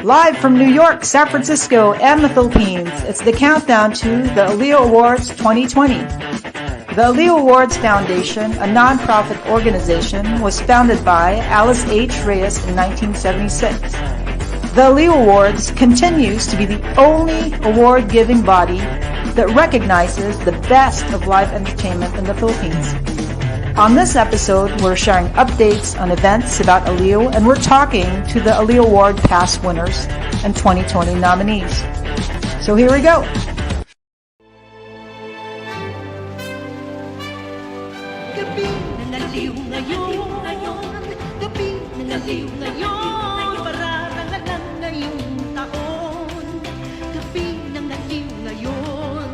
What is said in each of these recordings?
Live from New York, San Francisco, and the Philippines, it's the countdown to the Aliw Awards 2020. The Aliw Awards Foundation, a non-profit organization, was founded by Alice H. Reyes in 1976. The Aliw Awards continues to be the only award-giving body that recognizes the best of live entertainment in the Philippines. On this episode, we're sharing updates on events about Aliw, and we're talking to the Aliw Award past winners and 2020 nominees. So here we go. Gabi na naliw ngayon, gabi na naliw ngayon, pararangalan na yung taon. Gabi na naliw ngayon,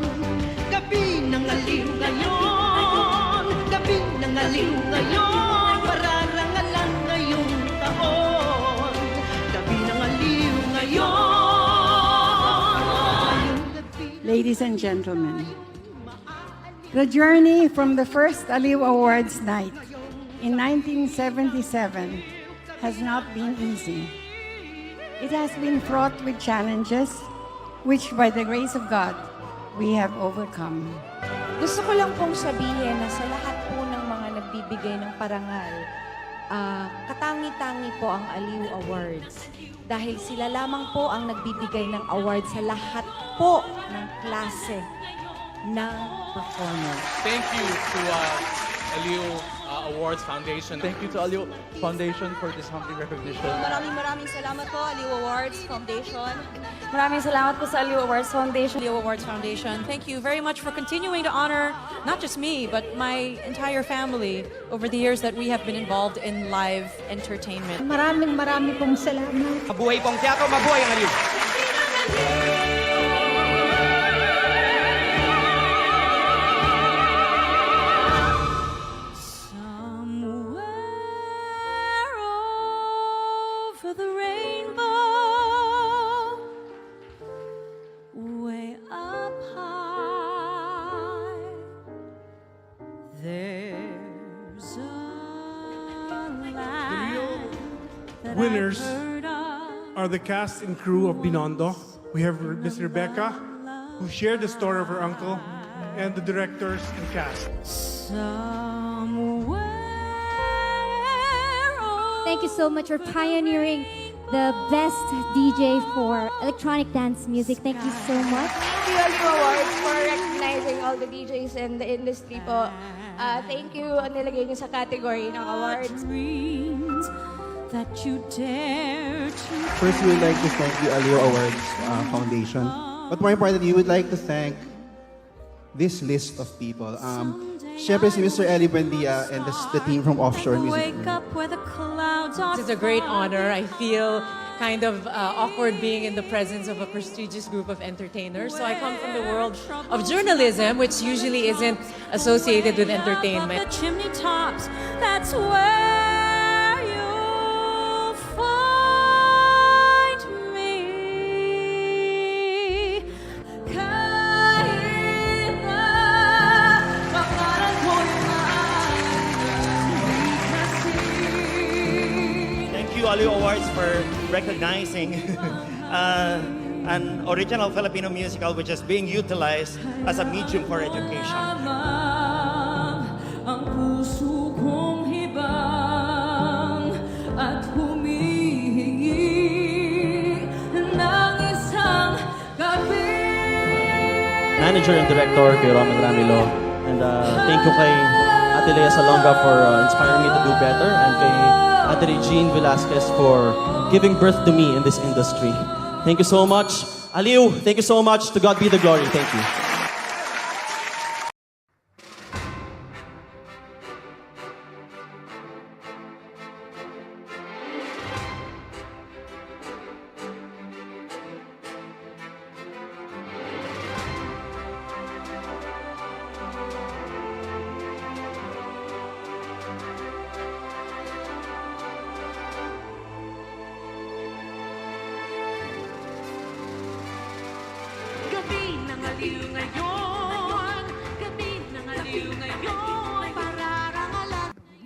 gabi na naliw ngayon, gabi na naliw ngayon, pararangalan na yung taon. Gabi na naliw ngayon. Ladies and gentlemen, the journey from the first Aliw Awards night in 1977 has not been easy. It has been fraught with challenges, which by the grace of God, we have overcome. Gusto ko lang pong sabihin na sa lahat po ng mga nagbibigay ng parangal, katangi-tangi po ang Aliw Awards. Dahil sila lamang po ang nagbibigay ng award sa lahat po ng klase ng performer. Thank you to Aliw Awards Foundation. Thank you to Aliw Foundation for this humbling recognition. Maraming salamat po, Aliw Awards Foundation. Maraming salamat po sa Aliw Awards Foundation. Aliw Awards Foundation. Thank you very much for continuing to honor not just me, but my entire family over the years that we have been involved in live entertainment. Maraming pong salamat. Mabuhay pong teatro, mabuhay ang Aliw! Winners are the cast and crew of Binondo. We have Miss Rebecca, who shared the story of her uncle, and the directors and cast. Thank you so much for pioneering the best DJ for electronic dance music. Thank you so much. Thank you, Aliw Awards, for recognizing all the DJs in the industry po. Thank you, ang nilagay niyo sa category ng awards. That you dare to First, we would like to thank the Aliw Awards Foundation. But more importantly, we would like to thank this list of people. Siyempre si Mr. Eli Buendia and the team from Offshore Music. It's a great honor. I feel kind of awkward being in the presence of a prestigious group of entertainers. So I come from the world of journalism, which usually isn't associated with entertainment. the chimney tops, that's where you'll find me. Kahit na makaran ko yung Thank you, Aliw Awards, for recognizing an original Filipino musical which is being utilized as a medium for education. ang puso kong hibang at humihingi ng isang gabi. Manager and director kay Romel Ramilo, and thank you kay Ate Lea Salonga for inspiring me to do better, and kay Ate Regine Velasquez for giving birth to me in this industry. Thank you so much. Aliw, thank you so much. To God be the glory. Thank you.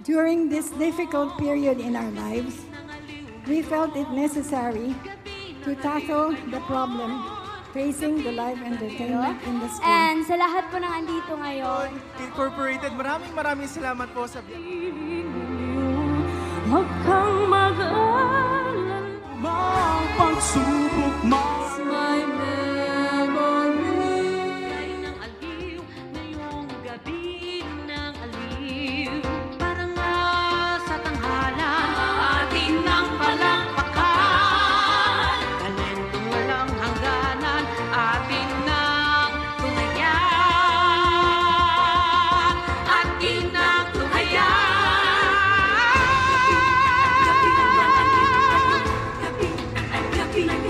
During this difficult period in our lives, we felt it necessary to tackle the problem facing the live entertainment industry. And sa lahat po ng andito ngayon, Incorporated, maraming salamat po sa Huwag kang mag-alala. pagsubok It's my memory. Ng aliw, ngayong gabi ng aliw. Parang sa tanghalan, atin ng palakpakan. Talentong walang hangganan, atin ng tunghayan. Atin ng tunghayan.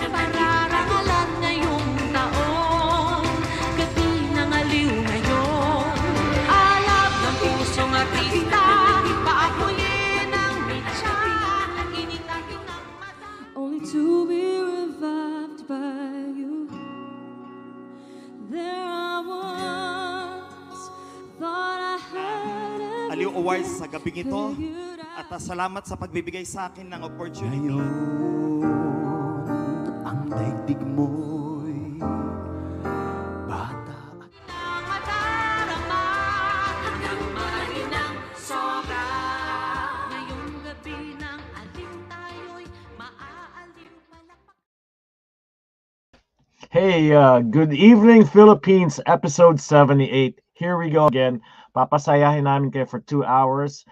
Pararangalan ngayong taon, gabi ng aliw ngayon. Alab ng pusong artista, paakuyin ang mitya, initakin ng mata. Only to be revived by you. There I was, thought I had it. Aliw Awards sa gabing ito at salamat sa pagbibigay sa akin ng opportunity. Ang daigdig mo'y bata. Nang madarama hanggang mahinang sobra. Ngayong gabi ng aliw tayo'y maaaliw palakpak. Hey, good evening, Philippines, episode 78. Here we go again. Papasayahin namin kayo for 2 hours.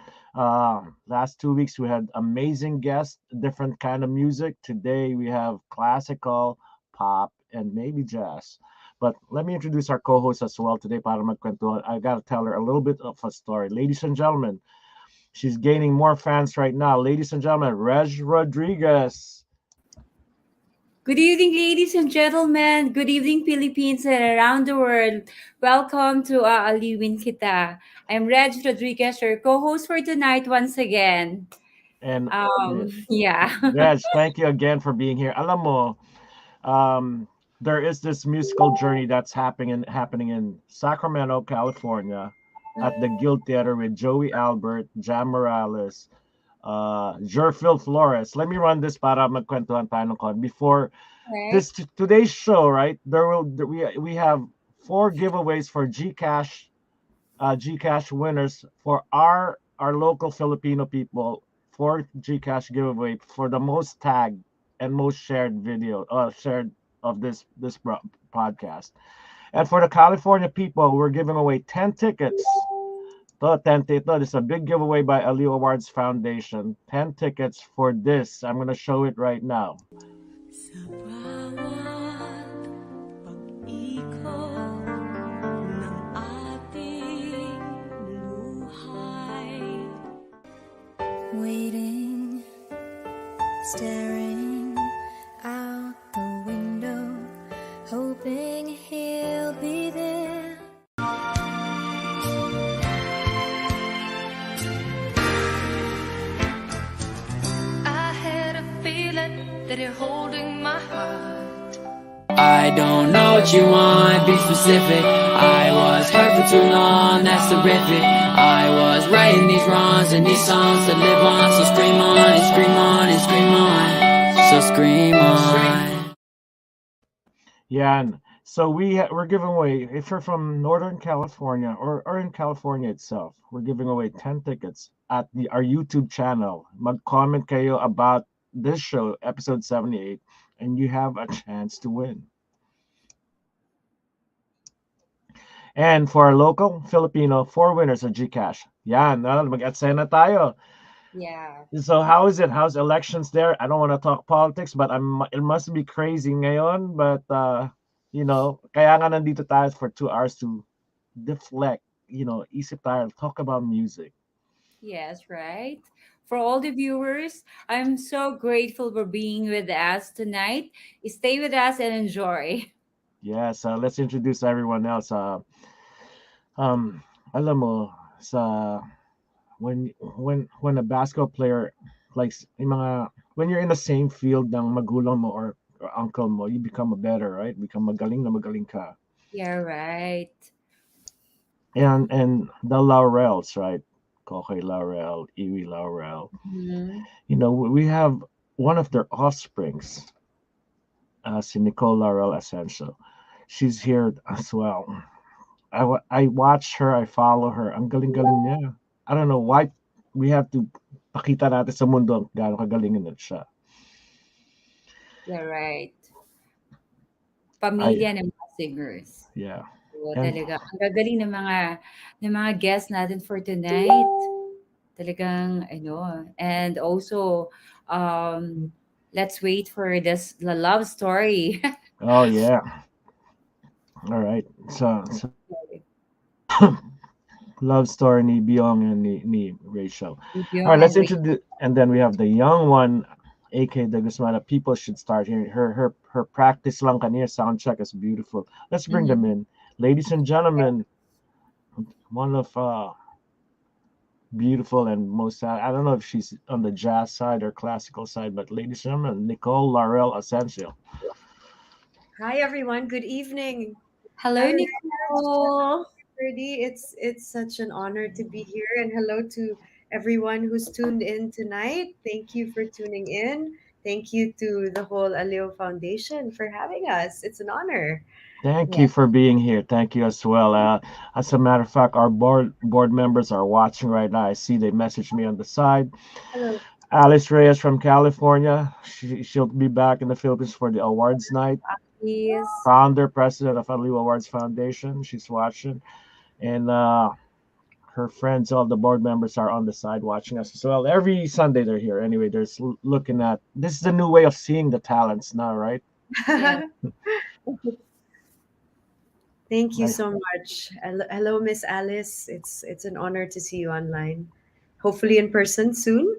Last 2 weeks, we had amazing guests, different kind of music. Today, we have classical, pop, and maybe jazz. But let me introduce our co-host as well today, para magkwentuhan. I got to tell her a little bit of a story. Ladies and gentlemen, she's gaining more fans right now. Ladies and gentlemen, Rodriguez. Good evening, ladies and gentlemen. Good evening, Philippines and around the world. Welcome to Aliwin Kita. I'm Rodriguez, your co-host for tonight once again. And Yeah. Reg, thank you again for being here. Alam mo, there is this musical journey that's happening in Sacramento, California, at the Guild Theater with Joey Albert, Jam Morales, Gerhpil Flores. Let me run this para magkwentuhan tayo ng kon. Before today's show, right? We have 4 giveaways for Gcash winners for our local Filipino people. 4 Gcash giveaway for the most tagged and most shared video shared of this podcast. And for the California people, we're giving away 10 tickets. This is a big giveaway by Aliw Awards Foundation. 10 tickets for this. I'm going to show it right now. Sa bawat pag-ikot ng ating buhay. Waiting, staring out the window, hoping he'll be there. I had a feeling that you're holding my heart. I don't know what you want, be specific. I was hurt for too long, that's terrific. I was writing these wrongs and these songs to live on. So scream on and scream on and scream on. So scream on. Yeah, so we're giving away, if you're from Northern California or in California itself, we're giving away 10 tickets at our YouTube channel. Mag-comment kayo about this show, episode 78, and you have a chance to win. And for our local Filipino, 4 winners of Gcash. Yan, mag-atsena tayo. Yeah. So how is it? How's elections there? I don't want to talk politics, but it must be crazy ngayon. But, kaya nga nandito tayo for 2 hours to deflect, isip tayo, talk about music. Yes, right. For all the viewers, I'm so grateful for being with us tonight. Stay with us and enjoy. Yes, let's introduce everyone else. Alam mo, when a basketball player, like when you're in the same field ng magulang mo or uncle mo, you become a better, right? Become magaling na magaling ka. Yeah, right. And the Laurels, right? Kokoy Laurel, Iwi Laurel. Mm-hmm. We have one of their offsprings si Nicole Laurel Asensio. She's here as well. I watch her, I follow her. Ang galing-galing niya. I don't know why we have to pakita natin sa mundo gaano kagaling na siya. Yeah, right. I, Pamilya ng mga singers. yeah. Oo, And talaga. Ang gagaling ng mga guests natin for tonight. Talagang ano, and also let's wait for this the love story. oh yeah. All right. So love story ni Byeong and ni Rachel. All right, Byeong let's and introduce, and then we have the young one, aka the Guzman. People should start hearing her practice lang kanina sound check is beautiful. Let's bring them in, ladies and gentlemen. One of beautiful and most I don't know if she's on the jazz side or classical side, but ladies and gentlemen, Nicole Laurel Asensio. Hi everyone, good evening. Hello, Hi, Nicole. Rudy. It's such an honor to be here, and hello to everyone who's tuned in tonight. Thank you for tuning in. Thank you to the whole Aleo Foundation for having us. It's an honor. Thank you for being here. Thank you as well. As a matter of fact, our board members are watching right now. I see they messaged me on the side. Hello. Alice Reyes from California. She'll be back in the Philippines for the awards night. Yes. Founder, president of Aliu Awards Foundation. She's watching. And her friends, all the board members are on the side watching us as well. Every Sunday they're here. Anyway, they're looking at, this is a new way of seeing the talents now, right? Thank you so much. Hello, Miss Alice. It's an honor to see you online. Hopefully in person soon.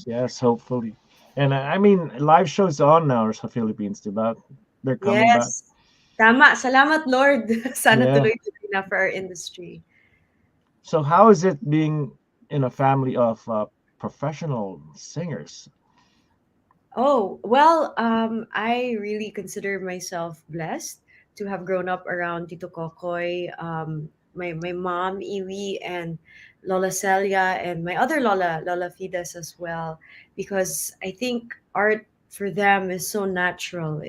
yes, hopefully. And I mean, live shows on now sa Philippines, diba? They're coming back. Yes. Tama. Salamat, Lord. Sana Yeah. tuloy-tuloy na for our industry. So how is it being in a family of professional singers? Oh, well, I really consider myself blessed to have grown up around Tito Kokoy, my mom, Iwi, and Lola Celia, and my other Lola, Lola Fides as well, because I think art for them is so natural.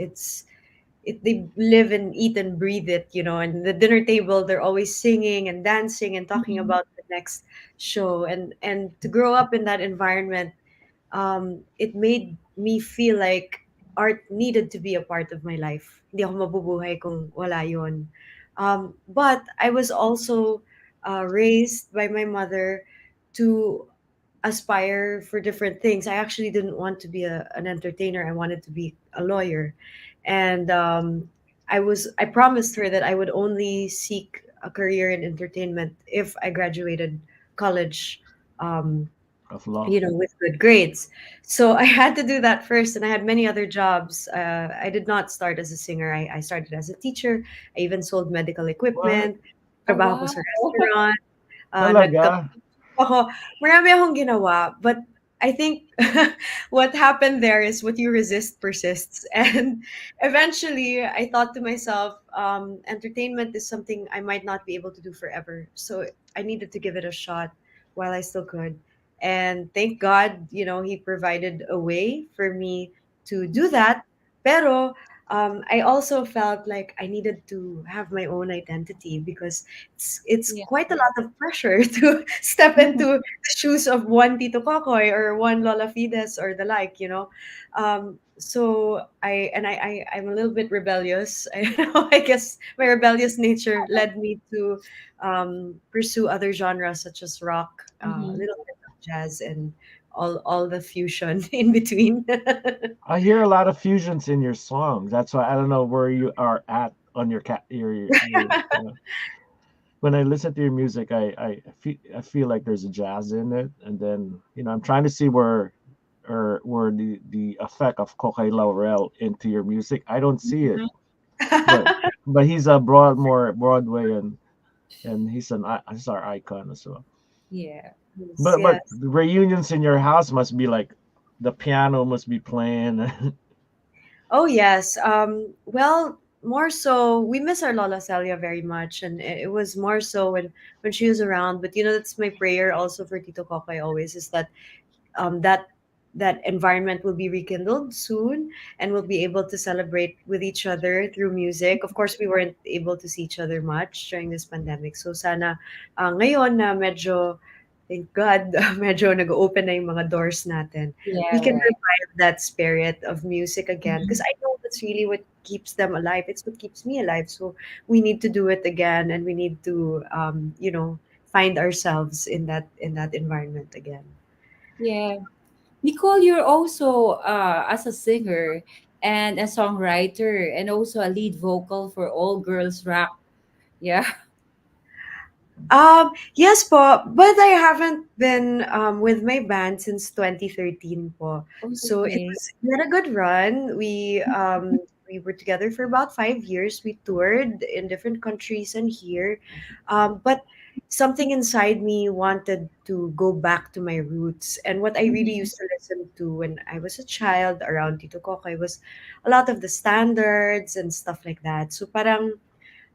They live and eat and breathe it, and the dinner table, they're always singing and dancing and talking about the next show. And to grow up in that environment, it made me feel like art needed to be a part of my life. Hindi ako mabubuhay kung wala yun. But I was also raised by my mother to aspire for different things. I actually didn't want to be an entertainer. I wanted to be a lawyer. And I promised her that I would only seek a career in entertainment if I graduated college Of law. with good grades. So I had to do that first, and I had many other jobs. I did not start as a singer. I started as a teacher. I even sold medical equipment. Trabaho ko sa restaurant. Talaga? Ako, marami akong ginawa, but I think what happened there is what you resist persists. And eventually, I thought to myself, entertainment is something I might not be able to do forever. So I needed to give it a shot while I still could. And thank God, he provided a way for me to do that. Pero I also felt like I needed to have my own identity because it's quite a lot of pressure to step into the shoes of one Tito Kokoy or one Lola Fides or the like. So I'm a little bit rebellious. I guess my rebellious nature led me to pursue other genres such as rock, a little bit of jazz, and all the fusion in between. I hear a lot of fusions in your songs. That's why I don't know where you are at on your when I listen to your music, I feel like there's a jazz in it, and then I'm trying to see where the effect of Kokay Laurel into your music. I don't see it, but he's a more Broadway and he's our icon as well. Yeah. But the reunions in your house must be like the piano must be playing. Oh yes. Well, more so we miss our Lola Celia very much, and it was more so when she was around. But that's my prayer also for Tito Kokoy always is that that that environment will be rekindled soon, and we'll be able to celebrate with each other through music. Of course, we weren't able to see each other much during this pandemic. So sana ngayon na medyo, thank God, medyo nag-open na yung mga doors natin, we Yeah, can right. revive that spirit of music again. Because Mhm. I know that's really what keeps them alive. It's what keeps me alive. So we need to do it again, and we need to, find ourselves in that environment again. Yeah. Nicole, you're also as a singer and a songwriter and also a lead vocal for all girls rap. Yeah. Yes po, but I haven't been with my band since 2013 po. So Okay. we had a good run. We were together for about 5 years. We toured in different countries and here, but something inside me wanted to go back to my roots. And what I really Mhm. used to listen to when I was a child around Tito Kokoy was a lot of the standards and stuff like that. So parang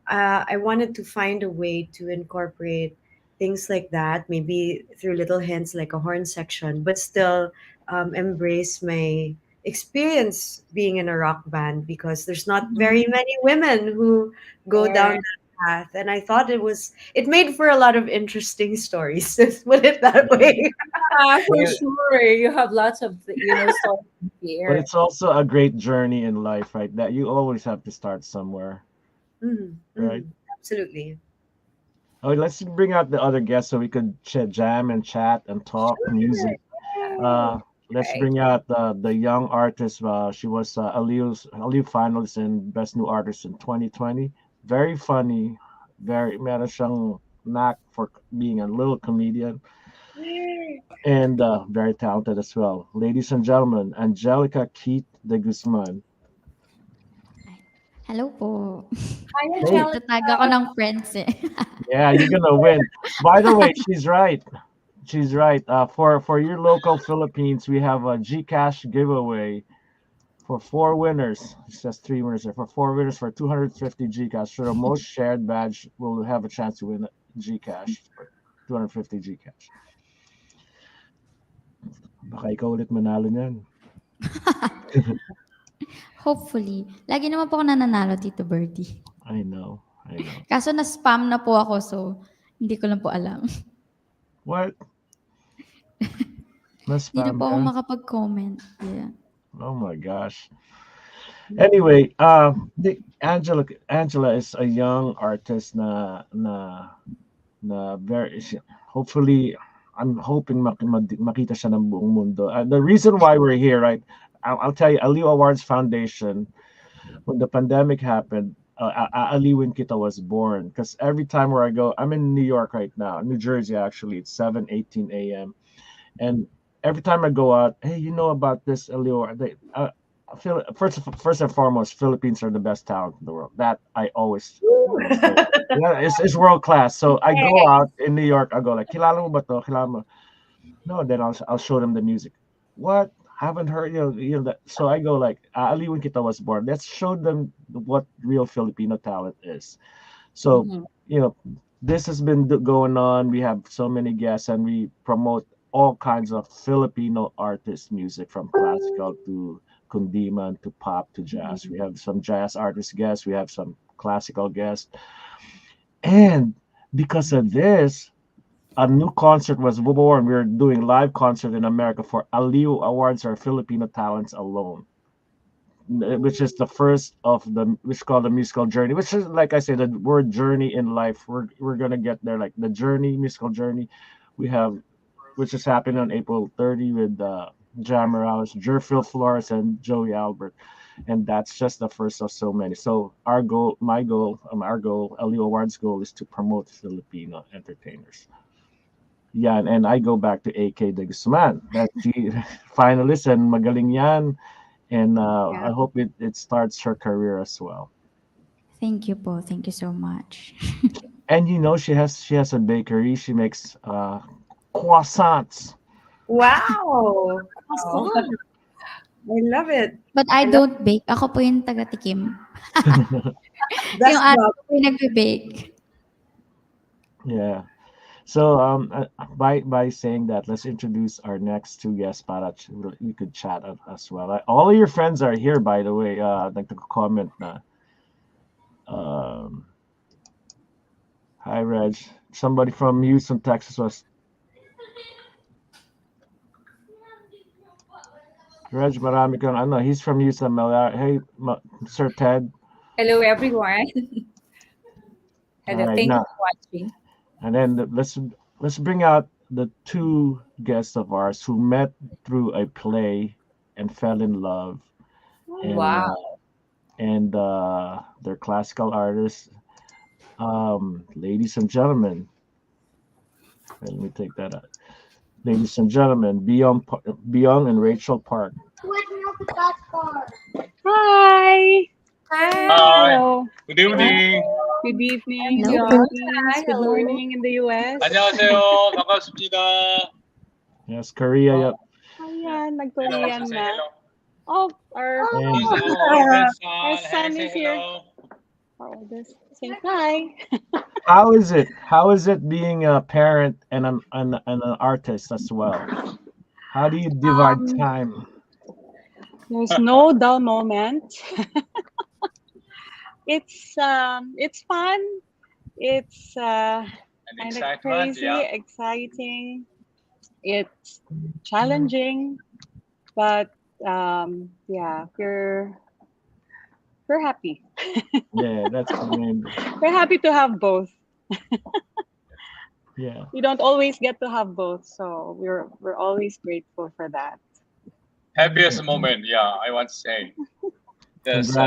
I wanted to find a way to incorporate things like that, maybe through little hints like a horn section, but still embrace my experience being in a rock band, because there's not Mhm. very many women who go down Yeah. that path. And I thought it made for a lot of interesting stories. Let's put it that way. Yeah, But for sure. You have lots of, stories to but share. it's also a great journey in life, right? That you always have to start somewhere, right? Absolutely. Oh, let's bring out the other guests so we could jam and chat and talk music. Uh, let's Right. bring out the young artist. She was Aliu finalist in Best New Artist in 2020. Very funny, meron siyang knack for being a little comedian, and very talented as well. Ladies and gentlemen, Angelika Keith de Guzman. Hello po. Hi, Hey, Itatag ako ng friends eh. yeah, you're gonna win. By the way, she's right. She's right. For your local Philippines, we have a Gcash giveaway for 4 winners. It says 3 winners there. For 4 winners for 250 Gcash. So the most shared badge will have a chance to win Gcash for 250 Gcash. Baka ikaw ulit manalo niyan. Hopefully. Lagi naman po ako nananalo, Tito Birdie. I know. Kaso na-spam na po ako, so hindi ko lang po alam. What? Hindi na Na-spam po ako ka? makapag-comment. Yeah. Oh my gosh. Anyway, Angela is a young artist na hopefully I'm hoping makita siya ng buong mundo. The reason why we're here, right? I'll tell you, Aliw Awards Foundation, when the pandemic happened, Aliwin Kita was born. Because every time where I go, I'm in New York right now, New Jersey actually, it's 7:18 a.m. And every time I go out, hey, you know about this Aliw? I feel first and foremost, Philippines are the best talent in the world. That I always say. Yeah, it's world class. So I go out in New York, I go like, kilala mo ba to? Kilala mo? No, then I'll show them the music. What? Haven't heard that. So I go like, Aliwin Kita was born. Let's show them what real Filipino talent is. So this has been going on. We have so many guests, and we promote all kinds of Filipino artist music, from classical to kundiman to pop to jazz. We have some jazz artist guests. We have some classical guests. And because of this, a new concert was born. We are doing live concert in America for Aliw Awards or Filipino Talents alone, which is the first of which is called the musical journey, which is, like I say, the word journey in life. We're gonna get there, like the journey, musical journey. We have, which is happening on April 30 with Jam Morales, Gerhpil, Flores, and Joey Albert. And that's just the first of so many. So our goal, our goal, Aliw Awards goal is to promote Filipino entertainers. Yeah, and I go back to AK de Guzman. That she finalist and magaling yan. And I hope it starts her career as well. Thank you po. Thank you so much. And she has a bakery. She makes croissants. Wow! Awesome. I love it. But I don't bake. Ako po yung taga-tikim. Yung ate ko po yung nagbe-bake. Yeah. So by saying that, let's introduce our next two guests para we could chat as well. All of your friends are here, by the way. Nagko-comment na. Hi, Reg. Somebody from Houston, Texas was. Reg, marami kang ano. He's from Houston. Hey, Sir Ted. Hello, everyone. Hello, All right, thank you now, for watching. and then let's bring out the two guests of ours who met through a play and fell in love. And, Wow. They're classical artists. Ladies and gentlemen, let me take that out. Ladies and gentlemen, Byeong and Rachele Park. Hi. Hi. Hello. Good evening. Good evening in the Hello. Philippines. Good Hello. morning in the US. 안녕하세요. 반갑습니다. Yes, Korea. Yep. Ayan, nag-Korean na. Oh, our son is here. Our oldest. Say hi. How is it? How is it being a parent and an artist as well? How do you divide time? There's no dull moment. It's fun. It's kind of crazy, exciting. It's challenging, but yeah, we're happy. Yeah, that's the main. We're happy to have both. Yeah. We don't always get to have both, so we're always grateful for that. Happiest moment, yeah, I want to say. There's 6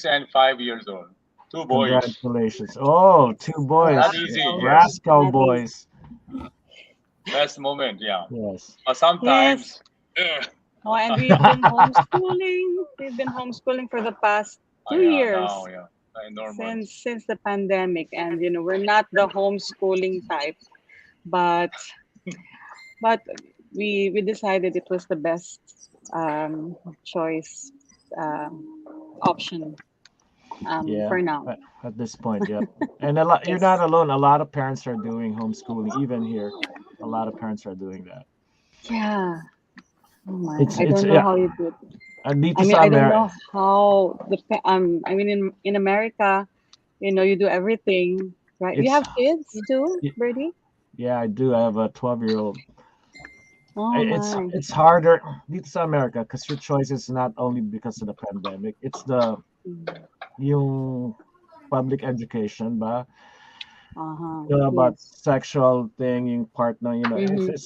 and 5 years old. Two boys. Congratulations. Oh, two boys. Not easy. Rascal boys. Best moment, yeah. Yes. But sometimes. Oh, and we've been homeschooling. We've been homeschooling for the past 2 years. Now, yeah. Since the pandemic, and we're not the homeschooling type, but we decided it was the best choice option for now. At this point, yeah. And you're not alone. A lot of parents are doing homeschooling. Even here, a lot of parents are doing that. Yeah. Oh my! I don't know how you do it. I don't know how in America, you do everything, right? You have kids too, Birdie? Yeah, I do. I have a 12-year-old. Oh my! It's harder dito sa America because your choice is not only because of the pandemic. It's yung public education, ba? About sexual thing, yung partner, it's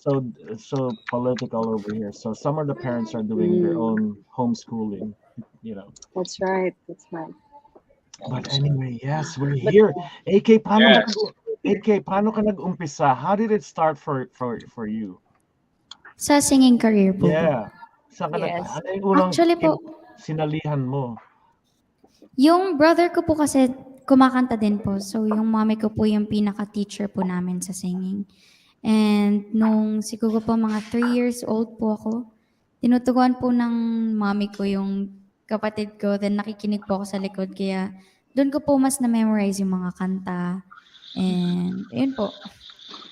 so political over here. So some of the parents are doing their own homeschooling, That's right. That's right. But anyway, yes, we're here. AK, paano ka nag-umpisa? How did it start for you? Sa singing career po. Yeah. Saan ka Actually po, sinalihan mo? yung brother ko po kasi kumakanta din po. So, yung mommy ko po yung pinaka-teacher po namin sa singing. And nung siguro po mga 3 years old po ako, tinutuguan po ng mommy ko yung kapatid ko. Then nakikinig po ako sa likod. Kaya doon ko po mas na-memorize yung mga kanta. And ayun po.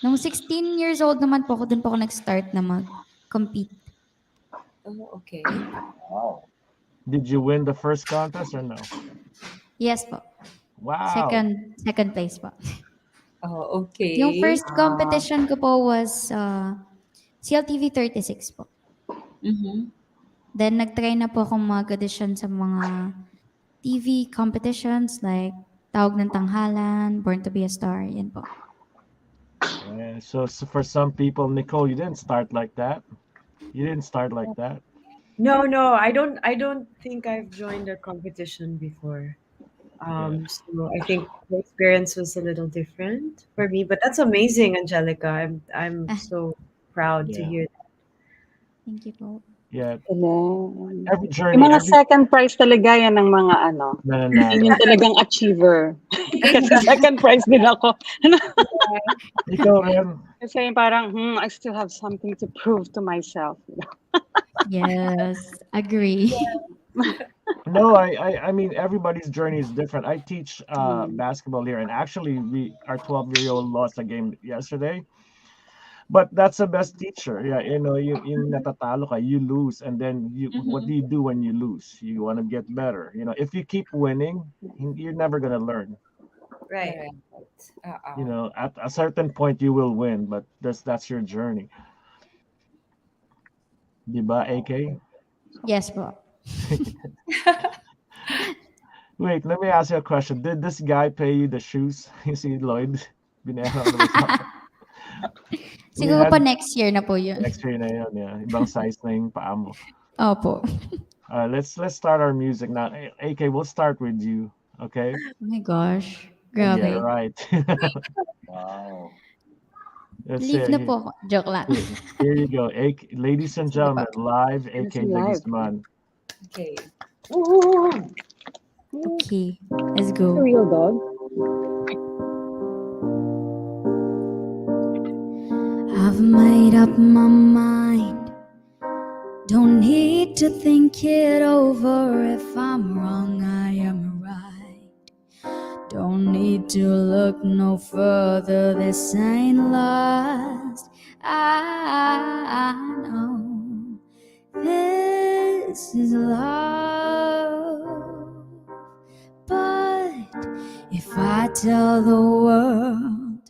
Nung 16 years old naman po ako, doon po ako nag-start na mag-compete. Oh, okay. Wow. Did you win the first contest or no? Yes po. Wow. Second place po. Oh, okay. Yung first competition ko po was CLTV 36 po. Mm-hmm. Then nag-try na po akong mag-audition sa mga TV competitions like Tawag ng Tanghalan, Born to be a Star, yan po. Yeah, so for some people, Nicole, you didn't start like that. No, I don't think I've joined a competition before. So I think the experience was a little different for me, but that's amazing, Angelika. I'm so proud to hear that. Thank you po. Yeah. Every journey. Yung mga second prize talaga yan ng mga yung talagang achiever. Kasi second prize din ako. Ikaw rin. Kasi parang, I still have something to prove to myself. Yes, agree. No, I mean everybody's journey is different. I teach basketball here, and actually, our 12-year-old lost a game yesterday. But that's the best teacher. Yeah, yung natatalo ka, you lose, and then what do you do when you lose? You want to get better. If you keep winning, you're never gonna learn. Right. At a certain point you will win, but that's your journey. Diba, AK? Yes po. Wait, let me ask you a question. Did this guy pay you the shoes? You see, Lloyd, binera ko naman sa akin. Siguro pa next year na po yun. Next year na yun, yeah. Ibang size na yung paa mo. Opo. Let's start our music now. AK, we'll start with you, okay? Oh my gosh. Yeah, Grabe. right. Wow. Leave na po ako. Joke lang. Here you go. Ladies and gentlemen, live, AK the Guzman. Okay. Okay, let's go. Real dog. I've made up my mind. Don't need to think it over. If I'm wrong, I am right. Don't need to look no further. This ain't lost. I know this is love. But if I tell the world,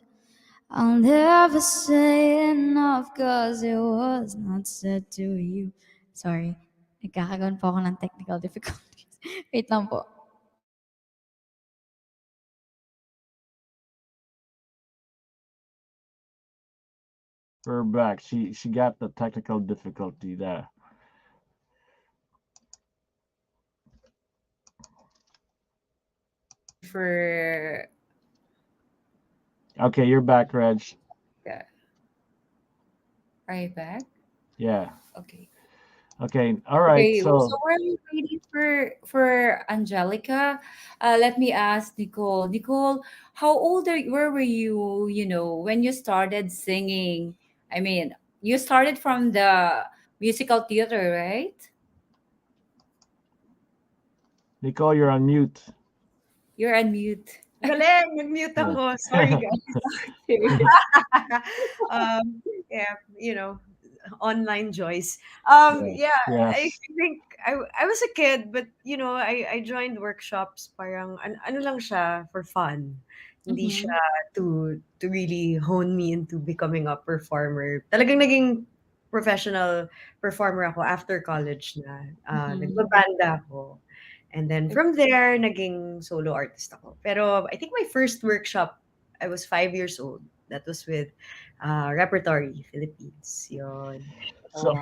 I'll never say enough, 'cause it was not said to you. Sorry, nagkakaroon po ako ng technical difficulties. Wait lang po. We're back. She got the technical difficulty there. Okay, you're back, Reg. Yeah. Are you back? Yeah. Okay. Okay. All right. Okay, So we're waiting for Angelika. Let me ask Nicole. Nicole, where were you, when you started singing? I mean, you started from the musical theater, right? Nicole, you're on mute. You're on mute. Galing, nag-mute ako. Sorry, guys. Yeah, online joys. Yeah, I Yes. think I was a kid, but I joined workshops. Parang ano lang siya for fun. Hindi siya to really hone me into becoming a performer. Talagang naging professional performer ako after college na. Nagbabanda ako. And then from there, naging solo artist ako. Pero I think my first workshop, I was 5 years old. That was with Repertory Philippines. Yun. So,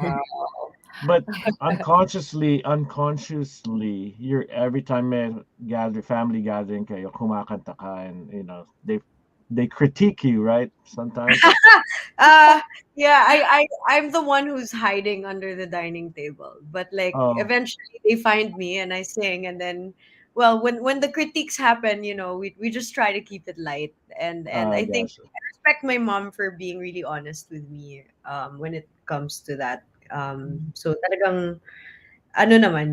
but unconsciously, you're every time may family gathering kayo, kumakanta ka, and they critique you, right? Sometimes. Yeah, I'm the one who's hiding under the dining table. But eventually they find me and I sing, and then when the critiques happen, we just try to keep it light. And I think Gotcha. I respect my mom for being really honest with me when it comes to that. So talagang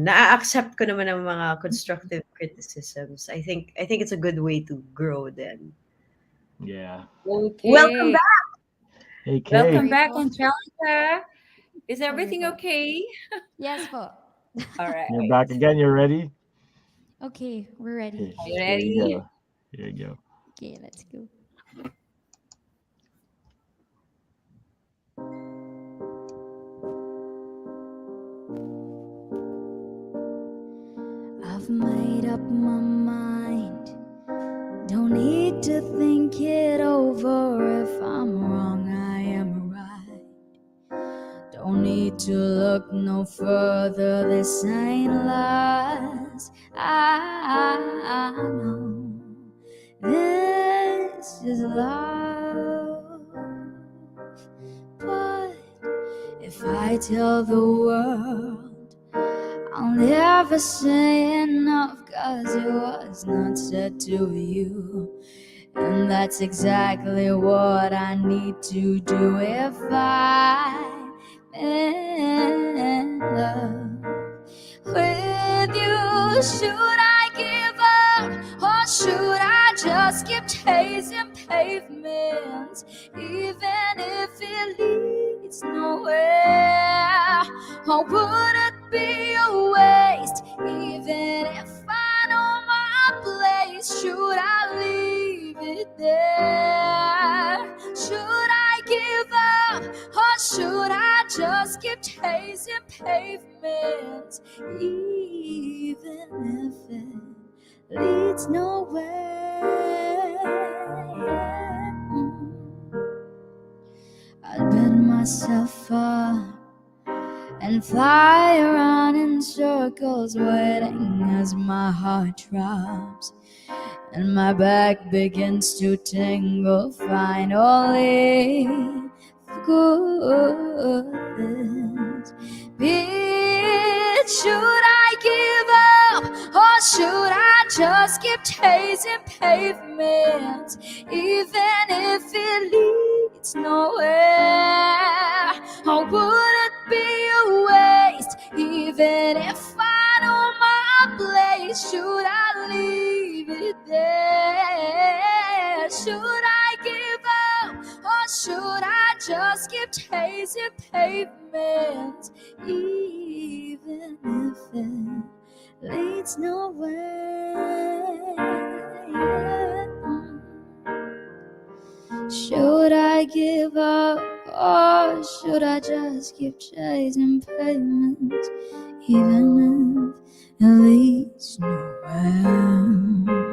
na-accept ko naman ang mga constructive criticisms. I think it's a good way to grow then. Yeah. Okay. Welcome back. AK. Welcome back, Angelika. Is everything okay? Yes po. All right. You're back again. You're ready? Okay, we're ready. Are you Here you ready? go. Here you go. Okay, let's go. I've made up my mind. Don't need to think it over. If I'm wrong, I am right. Don't need to look no further. This ain't lost. I know this is love. But if I tell the world, I'll never say enough, 'cause it was not said to you. And that's exactly what I need to do if I'm in love with you. you. Should I give up, or should I just keep chasing pavements, even if it leads nowhere? Or would it be a waste, even if I know my place? Should I leave it there? Should I give up, or should I just keep chasing pavements, even if it leads nowhere? I'd bet myself up and fly around in circles, waiting as my heart drops and my back begins to tingle. Finally, good this bit. Should I give up, or should I just keep chasing pavements, even if it leads nowhere? Or would it be a waste, even if I know my place? Should I leave it there? Should I give up, or should I just keep chasing pavements, even if it leads nowhere? Should I give up, or should I just keep chasing pavements, even if it leads nowhere?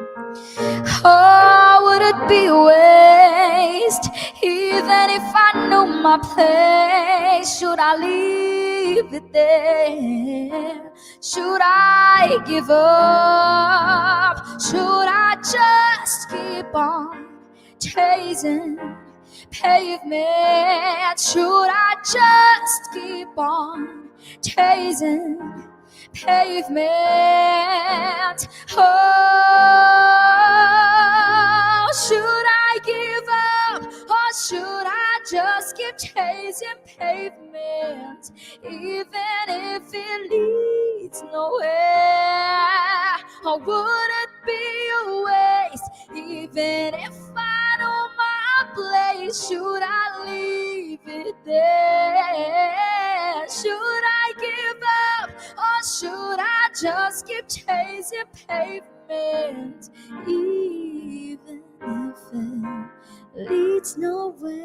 Oh, would it be a waste, even if I knew my place? Should I leave it there? Should I give up? Should I just keep on chasing pavement? Should I just keep on chasing pavement? Oh, should I give up, or should I just keep chasing pavement, even if it leads nowhere? Or would it be a waste, even if I know my place? Should I leave it there? Should I give up, or should I just keep chasing pavement, even if it leads nowhere?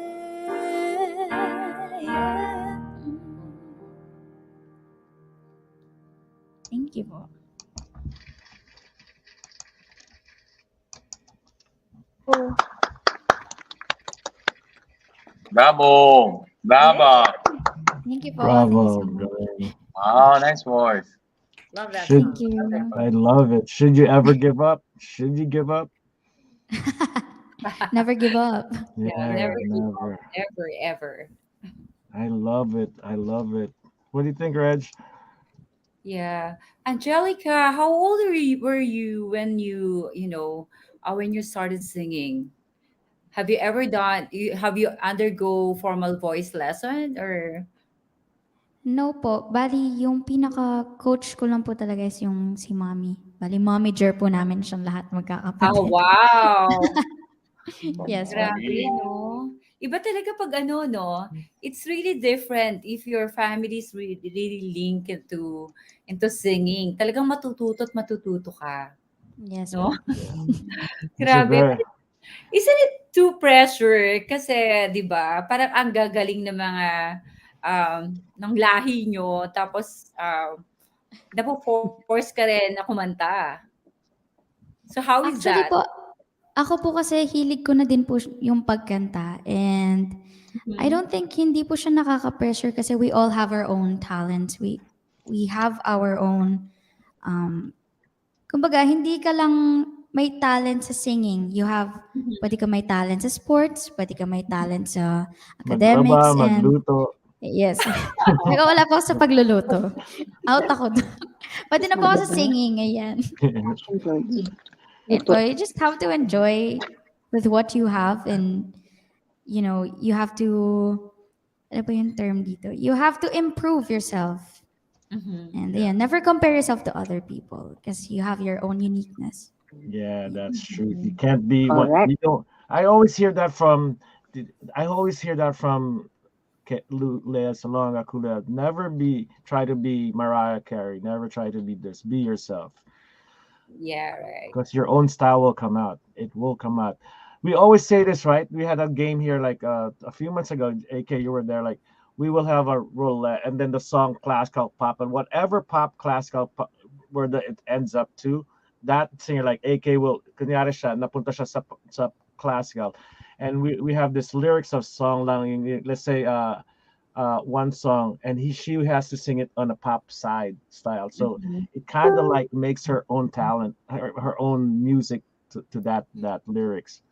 Thank you po. Bravo! Bravo! Thank you po. Bravo. Thank you so much. Galing. Wow, nice voice. Love that Should, song. Thank you. I love it. Should you ever give up? Should you give up? Never give up. Yeah, Yeah, never give up, never. ever, ever. I love it. I love it. What do you think, Reg? Yeah. Angelika, how old were you when when you started singing? Have you ever have you undergo formal voice lesson or? No po. Bali, yung pinaka-coach ko lang po talaga is yung si Mommy. Bali, Mommy Jer po namin siyang lahat Oh, magkakapatid. wow. Yes po. Grabe, no? Iba talaga pag ano, no? It's really different if your family is really linked into singing. Talagang matututo at matututo ka. Yes No? po. Grabe. Isn't it too pressure? Kasi, di ba, parang ang gagaling ng mga ng lahi nyo, tapos napo-force ka rin na kumanta. So how is Actually that? po, ako po kasi hilig ko na din po yung pagkanta, and I don't think hindi po siya nakaka-pressure kasi we all have our own talents. We have our own kumbaga hindi ka lang may talent sa singing. Pwede ka may talent sa sports, pwede ka may talent sa academics, Magtraba, and magluto. yes. Wala po ako sa pagluluto. Out ako doon. Pwede na po ako sa singing, ayan. So you just have to enjoy with what you have, and you have to, ano ba yung term dito? You have to improve yourself. And yeah, never compare yourself to other people because you have your own uniqueness. Yeah, that's true. You can't be what Correct. you don't. I always hear that from. I always hear that from Lea Salonga Kula. Never try to be Mariah Carey. Never try to be this. Be yourself. Yeah, right. Because your own style will come out. It will come out. We always say this, right? We had a game here like a few months ago. AK, you were there. Like we will have a roulette, and then the song classical pop, and whatever pop classical pop, where it ends up to, that singer like AK will kunyari siya napunta siya sa classical, and we have this lyrics of song lang. Let's say one song, and she has to sing it on a pop side style. So it kind of like makes her own talent, her own music to that lyrics.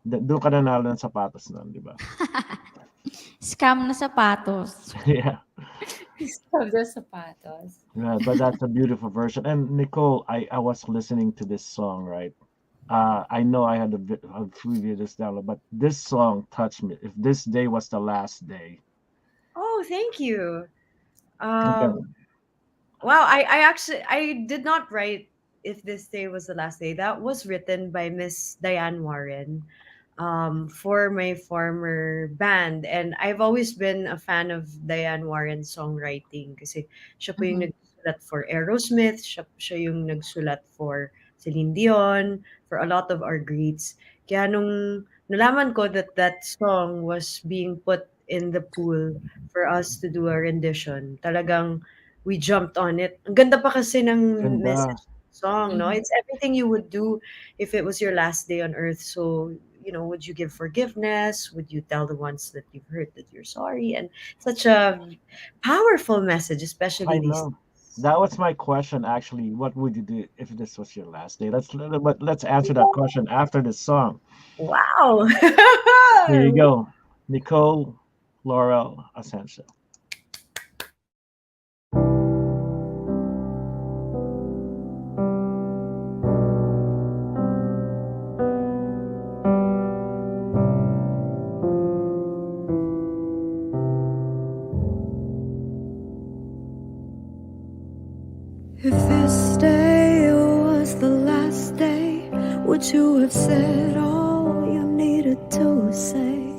Doon ka nanalo ng sapatos nun, di ba? Scam na sapatos. Yeah. Of the sapatos. Yeah, but that's a beautiful version. And Nicole, I was listening to this song, right? I know I had a few videos download, but this song touched me. If this day was the last day. Oh, thank you. Yeah. Wow, I did not write If This Day Was the Last Day. That was written by Miss Diane Warren for my former band. And I've always been a fan of Diane Warren's songwriting kasi siya po yung nagsulat for Aerosmith, siya yung nagsulat for Celine Dion, for a lot of our greats. Kaya nung nalaman ko that song was being put in the pool for us to do a rendition, talagang we jumped on it. Ang ganda pa kasi ng Ganda. message song, no? It's everything you would do if it was your last day on earth. So, would you give forgiveness? Would you tell the ones that you've hurt that you're sorry? And such a powerful message, especially I these. know. That was my question, actually. What would you do if this was your last day? Let's answer that question after this song. Wow. Here you go. Nicole, Laurel, Asensio. If this day was the last day, would you have said all you needed to say?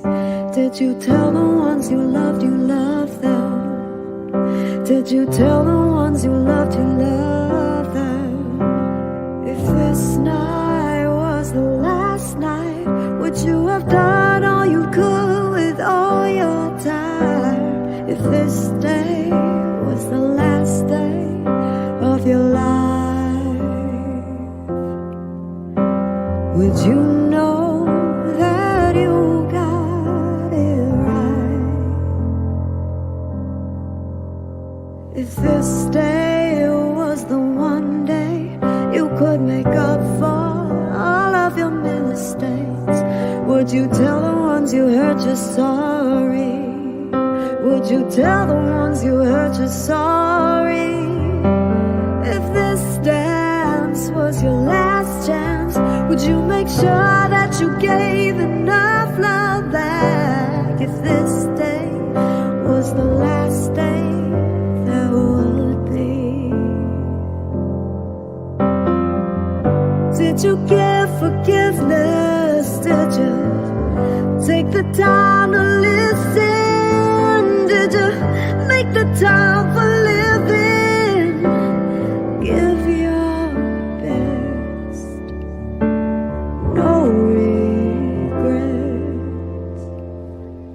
Did you tell the ones you loved them? Did you tell the ones you loved them? If this night was the last night, would you have done all you could with all your time? If this day was the last day of your life, would you know that you got it right? If this day was the one day you could make up for all of your mistakes, would you tell the ones you hurt you're sorry? Would you tell the ones you hurt you're sorry? If this dance was your last chance, would you make sure that you gave enough love back? If this day was the last day there would be, did you give forgiveness? Did you take the time to listen? Did you make the time for living? Give your best, no regrets.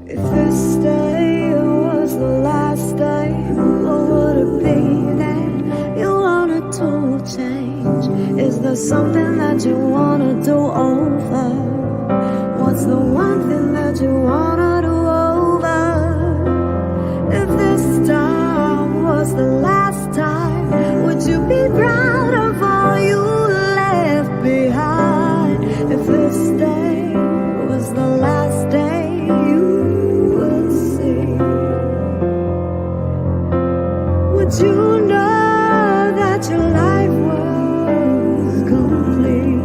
If this day was the last day, what would it be that you wanted to change? Is there something that you wanna do over? What's the one thing that you wanna do over? If this time was the last time, would you be proud of all you left behind? If this day was the last day, you would see. Would you know that your life was complete?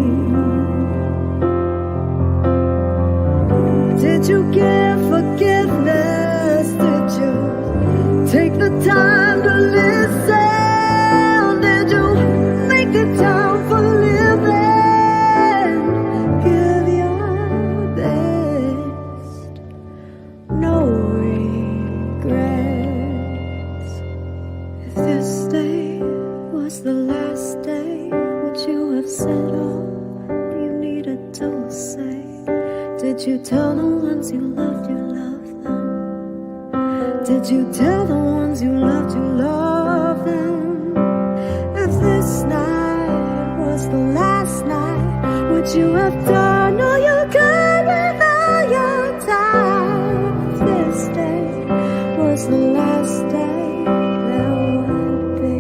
to say? Did you tell the ones you loved them? Did you tell the ones you loved them? If this night was the last night, would you have done all you could with all your time? If this day was the last day there would be.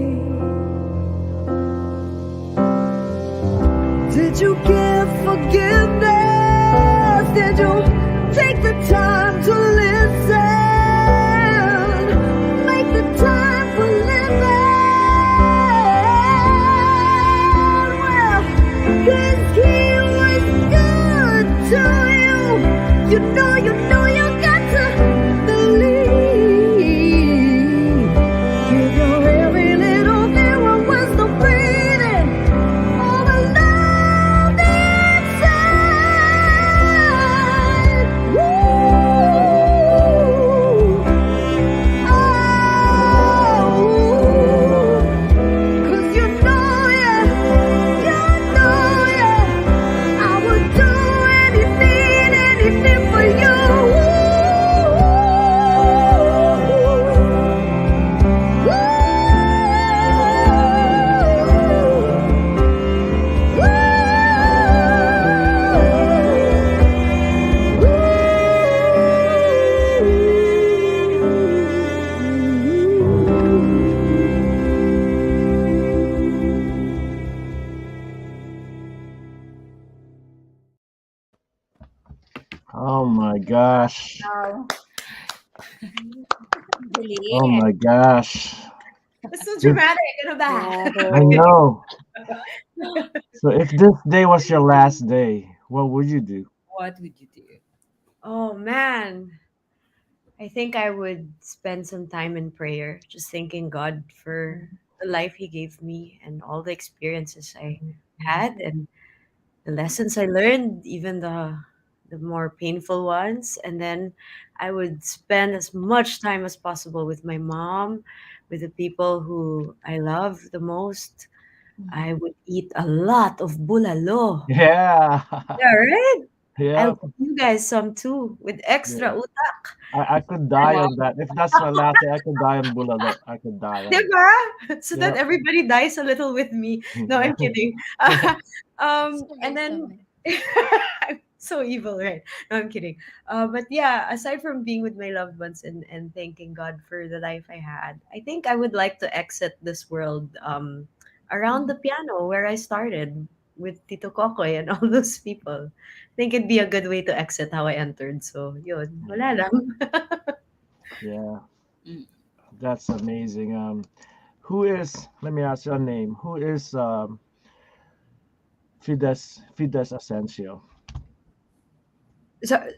Did you give forgiveness? Did you take the time to listen? Make the time for living. Well, this kid was good to you. You know you got to believe. Give your every little bit of wisdom breathing. All the love inside. Cause you know, yeah, I would do anything for you. Oh my gosh. Wow. Oh my gosh. It's so dramatic. Ano ba? I know. So if this day was your last day, what would you do? What would you do? Oh man, I think I would spend some time in prayer, just thanking God for the life He gave me and all the experiences I had and the lessons I learned, even the more painful ones. And then I would spend as much time as possible with my mom, with the people who I love the most. I would eat a lot of bulalo. Yeah. Yeah, right? Yeah. I'll give you guys some too with extra Yeah. utak. I could die on that. If that's my last day, I could die on bulalo. I could die on it. Diba? So that Yeah. everybody dies a little with me. No, I'm kidding. And then I'm so evil, right? No, I'm kidding. But yeah, aside from being with my loved ones and thanking God for the life I had, I think I would like to exit this world around the piano where I started with Tito Kokoy and all those people. I think it'd be a good way to exit how I entered. So, yun. Wala lang. Yeah. That's amazing. Who is? Let me ask you a name. Who is Fides Asensio?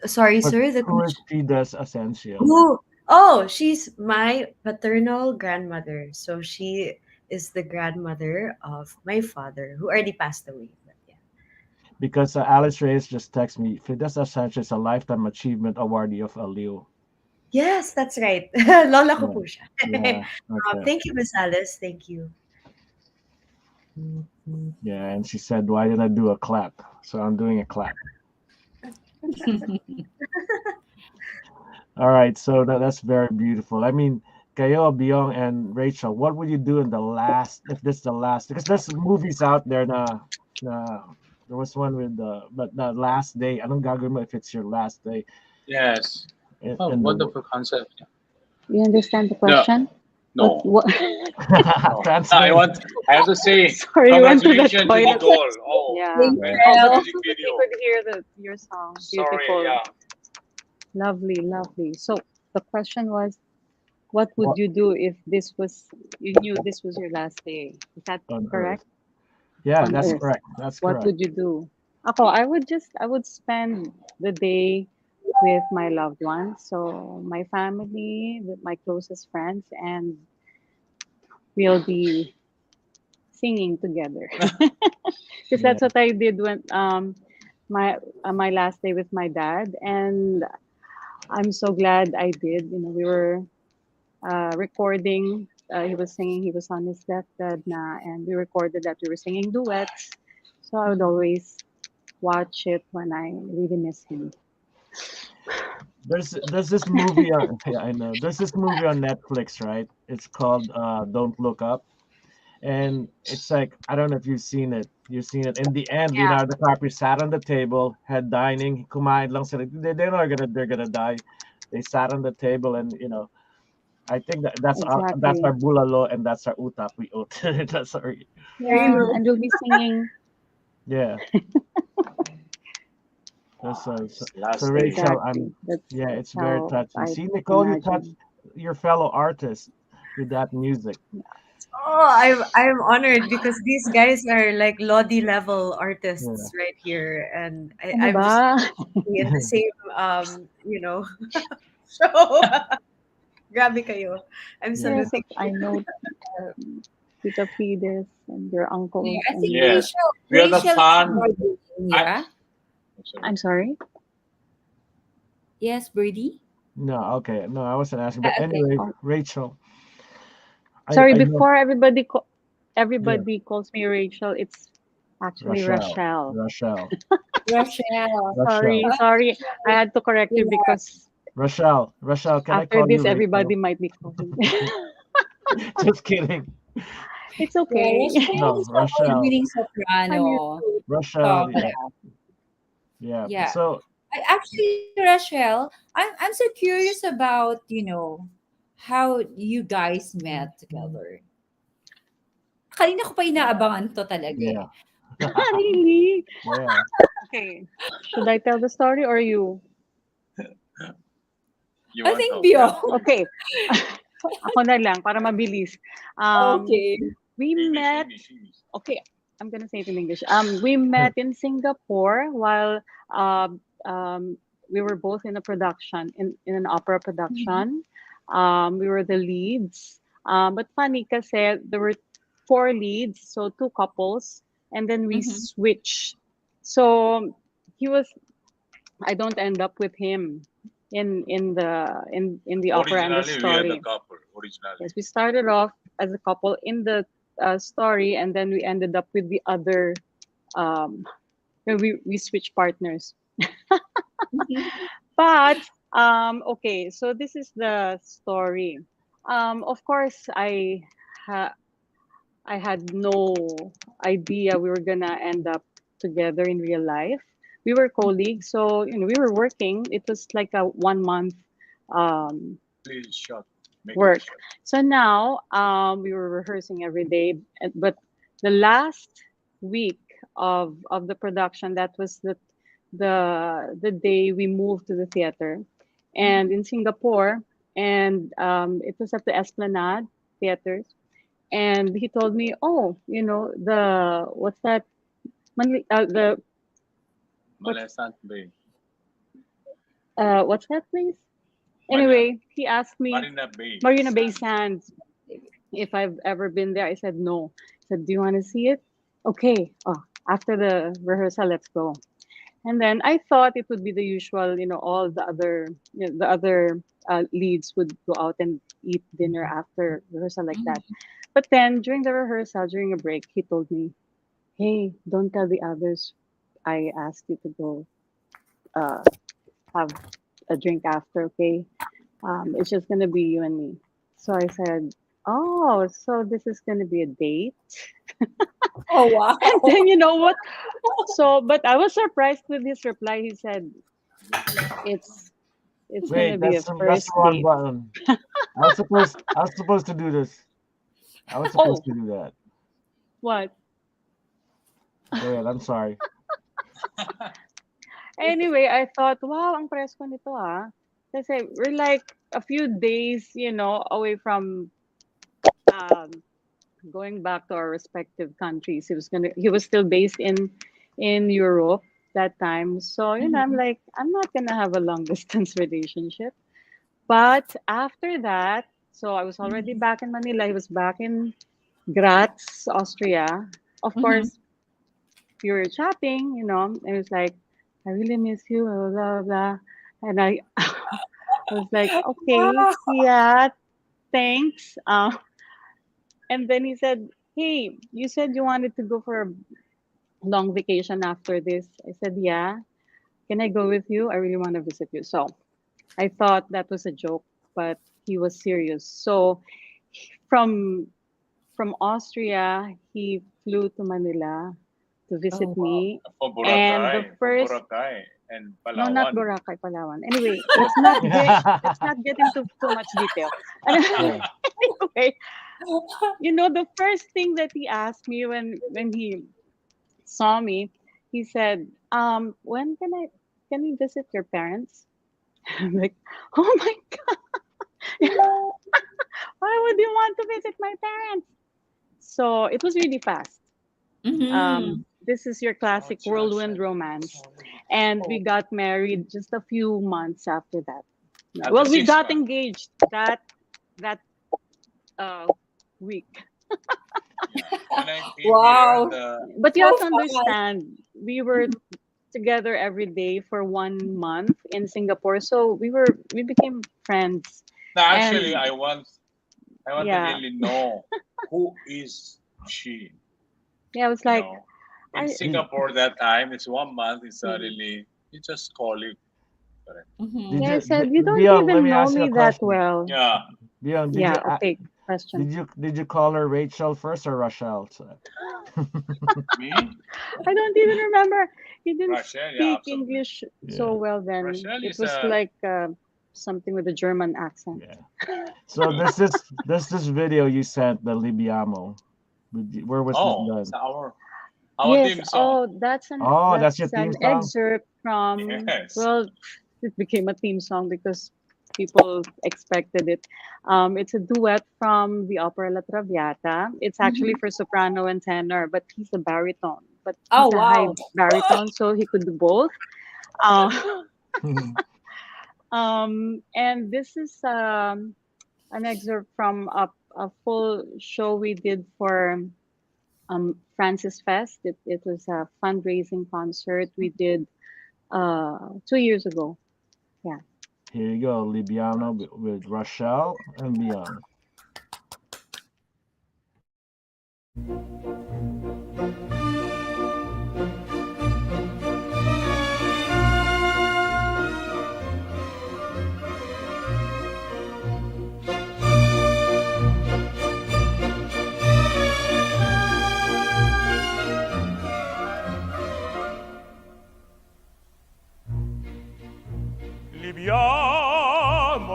Sorry, But sir. who is Fides Asensio? Oh, she's my paternal grandmother. So she is the grandmother of my father, who already passed away. But yeah. Because Alice Reyes just texted me. Fides Asensio is a lifetime achievement awardee of Aliw. Yes, that's right. Lola ko po siya. Yeah. Okay. Thank you, Miss Alice. Thank you. Yeah, and she said, "Why didn't I do a clap?" So I'm doing a clap. All right, so that's very beautiful. I mean, kayo, Byeong, and Rachel, what would you do in the last, if this is the last? Because there's movies out there there was one with but the last day. Anong gagawin mo if it's your last day? Yes. In Oh, the wonderful concept. You understand the question? No. What? I have to say Sorry, you went to the congratulations to toilet. Nicole. Oh, Yeah. fantastic You video. could hear your song. Beautiful. Sorry, yeah. Lovely, lovely. So the question was, what would What- you do if you knew this was your last day? Is that On correct? Earth. Yeah, On that's Earth. correct. That's What correct. would you do? Ako, I would spend the day with my loved ones. So my family, with my closest friends, and we'll be singing together. Because that's what I did when my last day with my dad, and I'm so glad I did. You know, we were recording. He was singing. He was on his deathbed na, and we recorded that we were singing duets. So I would always watch it when I really miss him. There's this movie on yeah, I know. There's this movie on Netflix, right? It's called Don't Look Up. And it's like I don't know if you've seen it. You've seen it. In the end, Yeah, Leonardo DiCaprio sat on the table, had dining, kumain lang sila. They're not they're gonna die. They sat on the table and I think that's exactly. our bulalo and that's our utak we owe. That's our Yeah, and we'll be singing. yeah. So Last day. Rachel, Exactly. yeah, That's it's very how touching. I See, Nicole, you touched imagine. your fellow artist with that music. Oh, I'm honored because these guys are like Lodi level Yeah. artists right here, and Ano I'm just ba? in the same show. Grabe kayo. I'm Yeah. Yes, saluting I you. know Tita Fides and your Yeah, uncles I think and Yes. Rachel We are the Rachel is fan. more than I, yeah. I'm sorry. I'm sorry. Yes, Birdie. No, okay. No, I wasn't asking. But Okay. anyway, Oh, Rachel, sorry, I know. before Yeah, everybody calls me Rachel, it's actually Rachel, Rachel. Rachel, Rochelle. Sorry, Rachel, sorry. I had to correct you Yeah. because Rachel. Can I after call you this, everybody Rachel? might be calling. Just kidding. It's Yeah, okay. Rochelle No, is an Rachel, award-winning I'm used soprano. to it. Rachel. Top. Yeah, yeah. Yeah. So Actually, Rochelle, I'm so curious about, how you guys met together. Kanina ko pa inaabangan to talaga eh. yeah, Really? yeah. Okay. Should I tell the story or you? You I want think to? Yeah. Byeong. Okay. Ako na lang para mabilis. Okay. We met. English. Okay, I'm gonna say it in English. We met in Singapore while we were both in a production in an opera production. We were the leads. But funny kasi there were four leads, so two couples, and then we Mm-hmm. switched. So he was. I don't end up with him in the opera and the Originally, we are the story. couple. Originally. Yes, we started off as a couple in the story, and then we ended up with the other. Um, we switched partners. But okay, so this is the story. Of course, I had no idea we were gonna end up together in real life. We were colleagues, so we were working. It was like a 1 month um, Please shot. Make it work. short. So now we were rehearsing every day, but the last week of the production, that was the day we moved to the theater, and in Singapore, and it was at the Esplanade Theaters, and he told me, oh, the what's that? The Moralesand Bay. what's that place? Manila. Anyway, he asked me Marina Bay. Marina Bay Sands if I've ever been there. I said no. He said, do you want to see it? Okay. Oh, after the rehearsal, let's go. And then I thought it would be the usual, all the other leads would go out and eat dinner after rehearsal like that. But then during the rehearsal, during a break, he told me, "Hey, don't tell the others. I asked you to go uh, have a drink after, okay? It's just gonna be you and me." So I said, "Oh, so this is gonna be a date?" Oh wow. And then you know what? So, but I was surprised with his reply. He said, "It's gonna Wait, be a that's first the wrong date." button. I was supposed to do this. I was Oh, supposed to do that. what? Go ahead. I'm sorry. Anyway, I thought, wow, ang presko nito ah. Kasi we're like a few days, away from um, going back to our respective countries. He was still based in Europe that time. So, I'm like, I'm not gonna have a long distance relationship. But after that, so I was already back in Manila. He was back in Graz, Austria. Of Mm-hmm. course, we were chatting, and it was like, I really miss you, blah, blah, blah. And I was like, okay, Wow. yeah, thanks. And then he said, hey, you said you wanted to go for long vacation after this. I said, yeah, can I go with you? I really want to visit you. So I thought that was a joke, but he was serious. So from Austria, he flew to Manila to visit me. For And the Boracay. first Boracay and no, not Palawan. Boracay, Palawan. Anyway, let's not get into too much detail. Anyway, the first thing that he asked me when he saw me, he said, when can we visit your parents? I'm like, oh my God. Why would you want to visit my parents? So it was really fast. This is your classic whirlwind romance. And we got married just a few months after that. Well, we got engaged that week. Wow. But you have to So fast. understand, we were together every day for 1 month in Singapore. So we became friends. No, actually, And- I want Yeah. to really know who is she. Yeah, I was like, In Singapore that time, it's 1 month. It's suddenly you just call it. Correct. Yeah, I said, you don't Byeong, let even me know ask you me a that question. well. Yeah. Byeong, Yeah, okay. Question. did you call her Rachel first or Rachele? Me? I don't even remember. He didn't Rachele, speak yeah, absolutely. English so well then. Rachele It is was like something with a German accent. So this video you sent, the Libiamo. Where was this done? It's our Yes. theme song. That's That's your theme an song? excerpt from. Yes. Well, it became a theme song because people expected it. It's a duet from the opera La Traviata. It's actually for soprano and tenor, but he's a baritone. But he's Oh, a high wow. baritone, so he could do both. And this is an excerpt from a full show we did for Francis Fest. It was a fundraising concert we did 2 years ago. Yeah. Here you go, Libiano with Rachele and Byeong.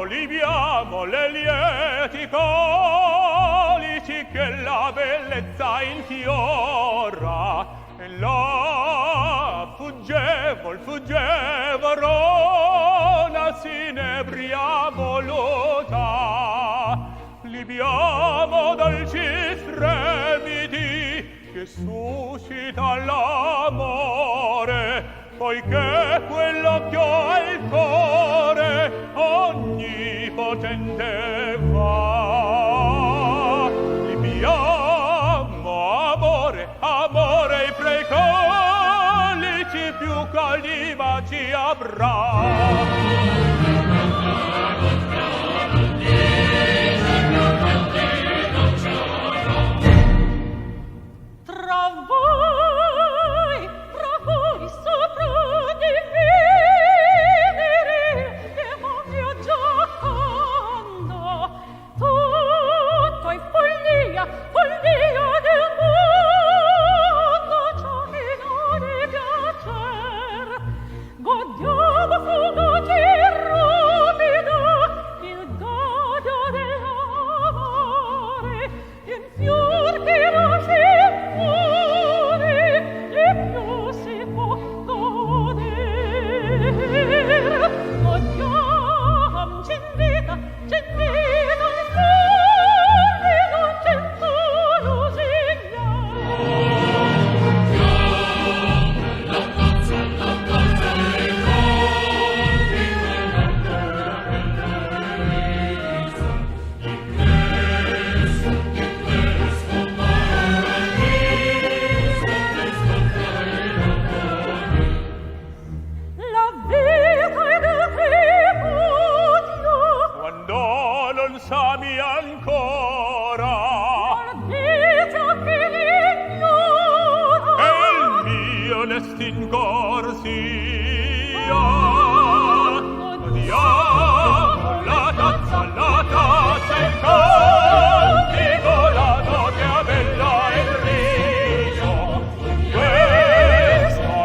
Libiamo le lieti colici che la bellezza infiora e la fuggevole s'inebria voluta. Libiamo dolci stremiti che suscita l'amore, poiché quell'occhio è il cuore onnipotente va. Libiamo amore i precolici più caldi baci avrà. Tra voi sopra di che voglio giocando, tutto è follia del mondo, ciò che non è piacer. Godiamo fugaci Celestine Garcia. La tazzalata sei il cantico, la notte bella il riso.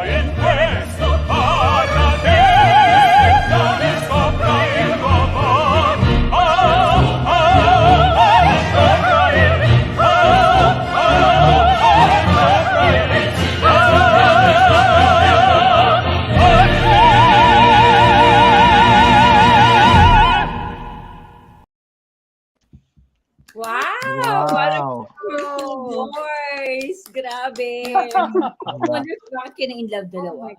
In questo paradetta mi sopra il tuo amor. Sopra il Wow! What a Wow. beautiful voice! Grabe! I wonder if bakit na in love dalawa.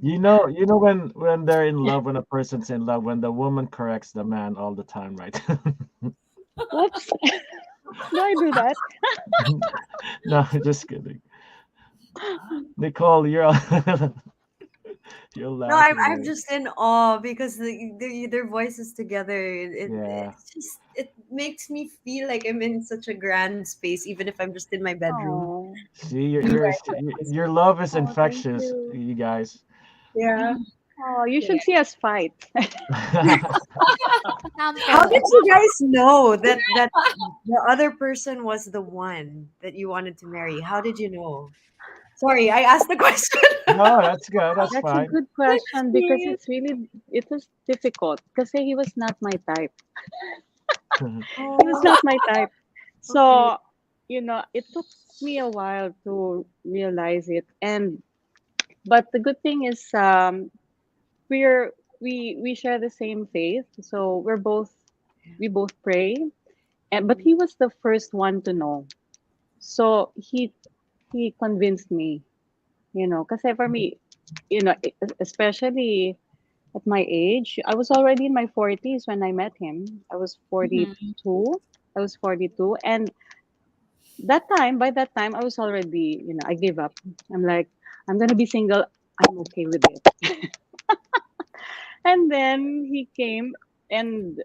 You know when they're in love, when a person's in love, when the woman corrects the man all the time, right? Whoops. Do I do that? No, just kidding. Nicole, you're you're No, I'm laughing. I'm just in awe because their voices together. Yeah. It makes me feel like I'm in such a grand space, even if I'm just in my bedroom. Oh, See, your love is oh, thank infectious, you. you guys. Yeah. Oh, you should see us fight. How did you guys know that the other person was the one that you wanted to marry? How did you know? Sorry, I asked the question. No, that's good. That's That's a fine. good question because it was difficult because he was not my type. He was not my type. So, it took me a while to realize it. But the good thing is, we share the same faith. So we both pray. But he was the first one to know. So he convinced me, because for me, especially at my age, I was already in my 40s when I met him. I was 42. I was 42. And by that time, I was already, I gave up. I'm like, I'm going to be single. I'm okay with it. And then he came and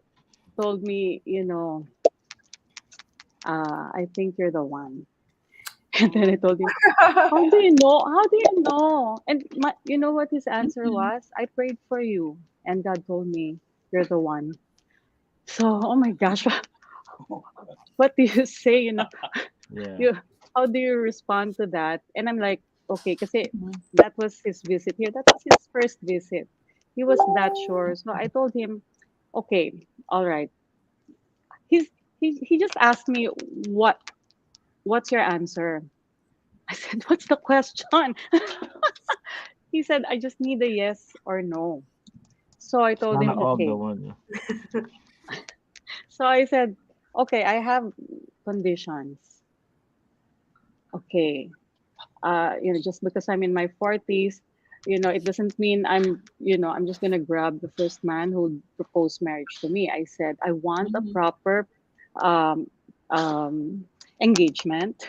told me, I think you're the one. And then I told him, how do you know? How do you know? And you know what his answer was? I prayed for you, and God told me you're the one. So, oh my gosh, what do you say? Yeah. How do you respond to that? And I'm like, okay, because that was his visit here. That was his first visit. He was that sure. So I told him, okay, all right. He just asked me what's your answer? I said, what's the question? He said, I just need a yes or no. So I told Sana him, all the okay. one. So I said, okay, I have conditions. Okay. Just because I'm in my 40s, it doesn't mean I'm just gonna grab the first man who proposed marriage to me. I said, I want a proper um, engagement.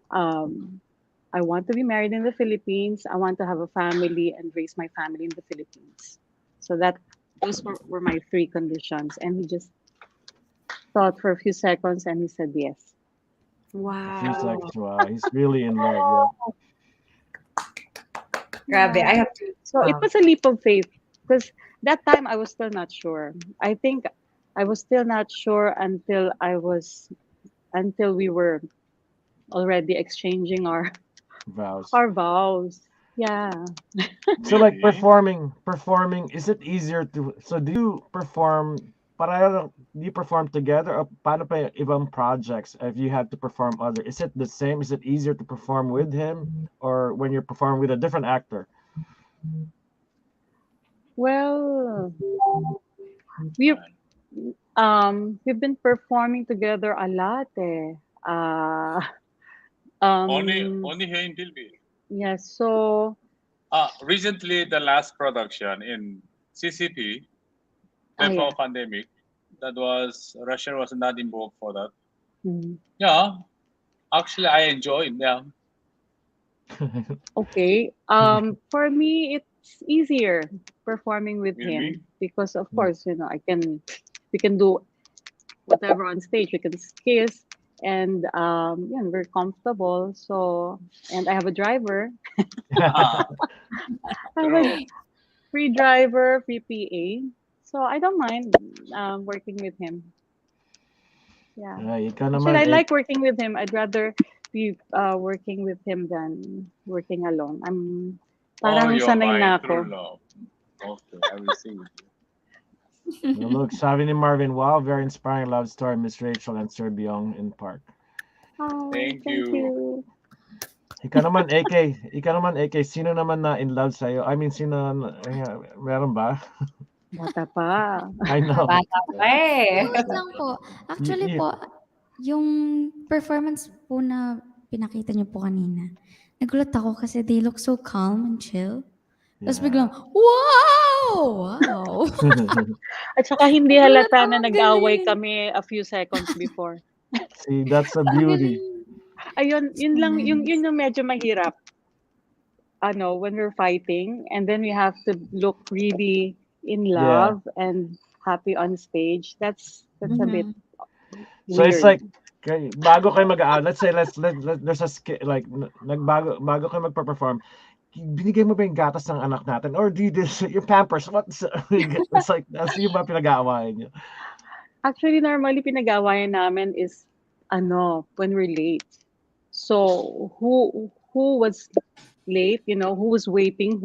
I want to be married in the Philippines. I want to have a family and raise my family in the Philippines. So those were my three conditions. And he just thought for a few seconds and he said yes. A few Wow. seconds. Wow, he's really in love. Grabe, I have to. So it was a leap of faith because that time I was still not sure. I think I was still not sure until we were already exchanging our Vows. vows. Yeah. So like performing, is it easier so do you perform do you perform together or paano pa yung ibang projects if you had to perform other? Is it the same? Is it easier to perform with him or when you're performing with a different actor? Well, we've been performing together a lot eh. Only here in Dilby. Yes, so Recently, the last production in CCP, before pandemic, that was Russia was not involved for that. Mhm. Yeah, actually, I enjoyed. Yeah. Okay. For me, it's easier performing with Really? him because, of course, we can do whatever on stage. We can kiss, and yeah, we're comfortable. So, and I have a driver. Ah, I have a true. free driver, free PA. So I don't mind working with him. Yeah. Ikaw Actually, naman, I like working with him. I'd rather be working with him than working alone. Oh, Parang you're sanay my na true ako. love. Okay, I will sing with you. Look, sabi ni Marvin, wow, very inspiring love story, Miss Rachel and Sir Byeong in Park. Oh, Thank thank you. you. Ikaw naman, AK, sino naman na in love sa'yo? I mean, meron ba? Bata pa. I know. Bata pa eh. Wait lang po. Actually Y- po, yung performance po na pinakita niyo po kanina, nagulat ako kasi they look so calm and chill. Tapos biglang, wow! Wow! At saka hindi Nagulat halata ako, na ang nag-aaway galing. kami a few seconds before. See, that's a Ang beauty. galing. Ayun, So yun lang, nice. yun yung medyo mahirap. When we're fighting, and then we have to look really in Yeah. love and happy on stage. That's a bit Mhm. So it's weird. like, bago kayo let's say, there's a like, bago kayo magpa-perform, binigay mo ba yung gatas ng anak natin? Or do you just, yung Pampers, what's, it's like, that's yung ba pinag-aawayan nyo? Actually, normally pinag-awayan namin is when we're late. So who was late, who was waiting,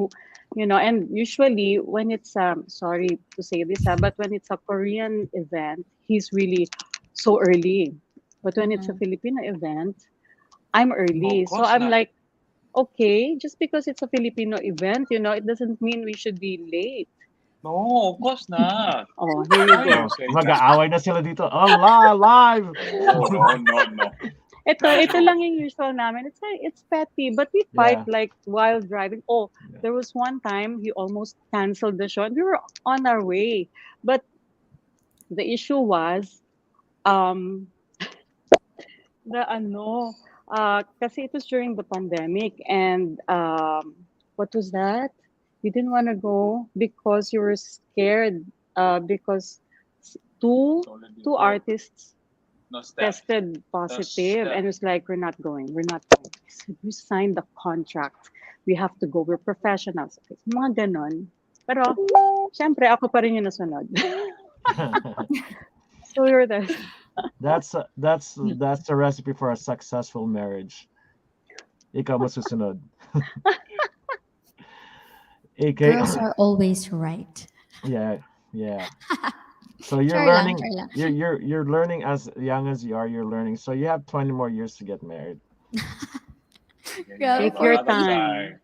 and usually when it's sorry to say this, but when it's a Korean event, he's really so early. But when it's a Filipino event, I'm Of early. So course I'm not. like, okay, just because it's a Filipino event, it doesn't mean we should be late. No, of course not. Oh, here you Why go. you say that? Mag-aaway na sila dito. Live! No. Ito lang yung usual namin. It's petty, but we fight Yeah. like while driving. Oh, there was one time he almost canceled the show and we were on our way. But the issue was um kasi it was during the pandemic and what was that? You didn't want to go because you were scared because two It's already two booked. artists No, Steph. tested positive and Steph. it's like we're not going. I said, we signed the contract, we have to go, we're professionals. Mga ganon. Pero syempre ako pa rin yung nasunod. So we were there. That's the recipe for a successful marriage. Ikaw masusunod. AK. Girls are always right. Yeah. So you're Char lang, learning. char lang. You're learning as young as you are. You're learning. So you have 20 more years to get married. Grabe Take po. your Another time.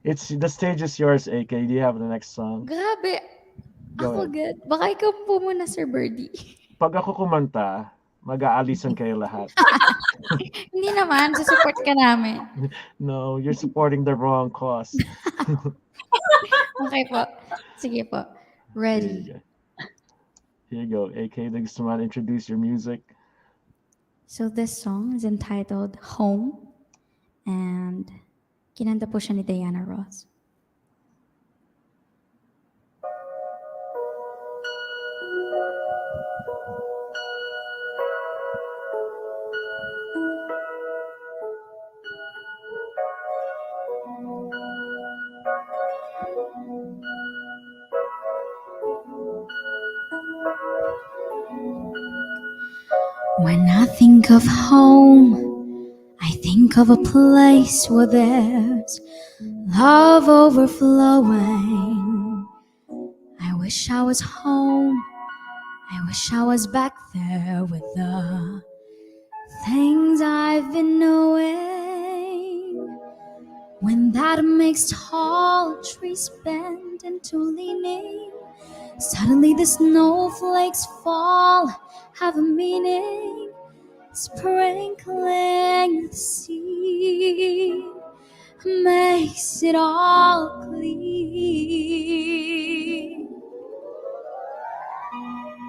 It's the stage is yours, AK. Do you have the next song? Grabe. Go Ako ahead. good. Baka ikaw po muna, Sir Birdie. Pag ako kumanta, mag-aalisan kayo lahat. Hindi naman, susupport ka namin. No, you're supporting the wrong cause. Okay po. Sige po. Ready. Here you go. AK, gusto man introduce your music. So this song is entitled Home and kinanta po siya ni Diana Ross. When I think of home, I think of a place where there's love overflowing. I wish I was home. I wish I was back there with the things I've been knowing. When that makes tall trees bend into leaning, suddenly the snowflakes fall, have a meaning, sprinkling the sea makes it all clean.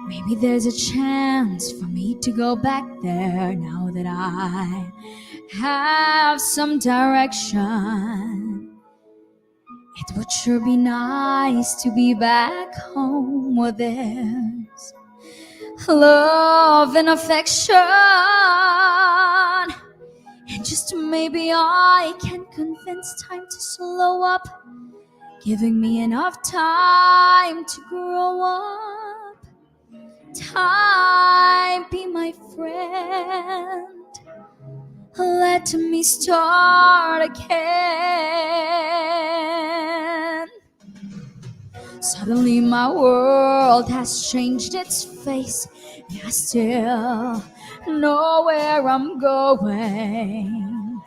Maybe there's a chance for me to go back there now that I have some direction. It would sure be nice to be back home where there's love and affection. And just maybe I can convince time to slow up, giving me enough time to grow up. Time, be my friend. Let me start again. Suddenly my world has changed its face, and I still know where I'm going.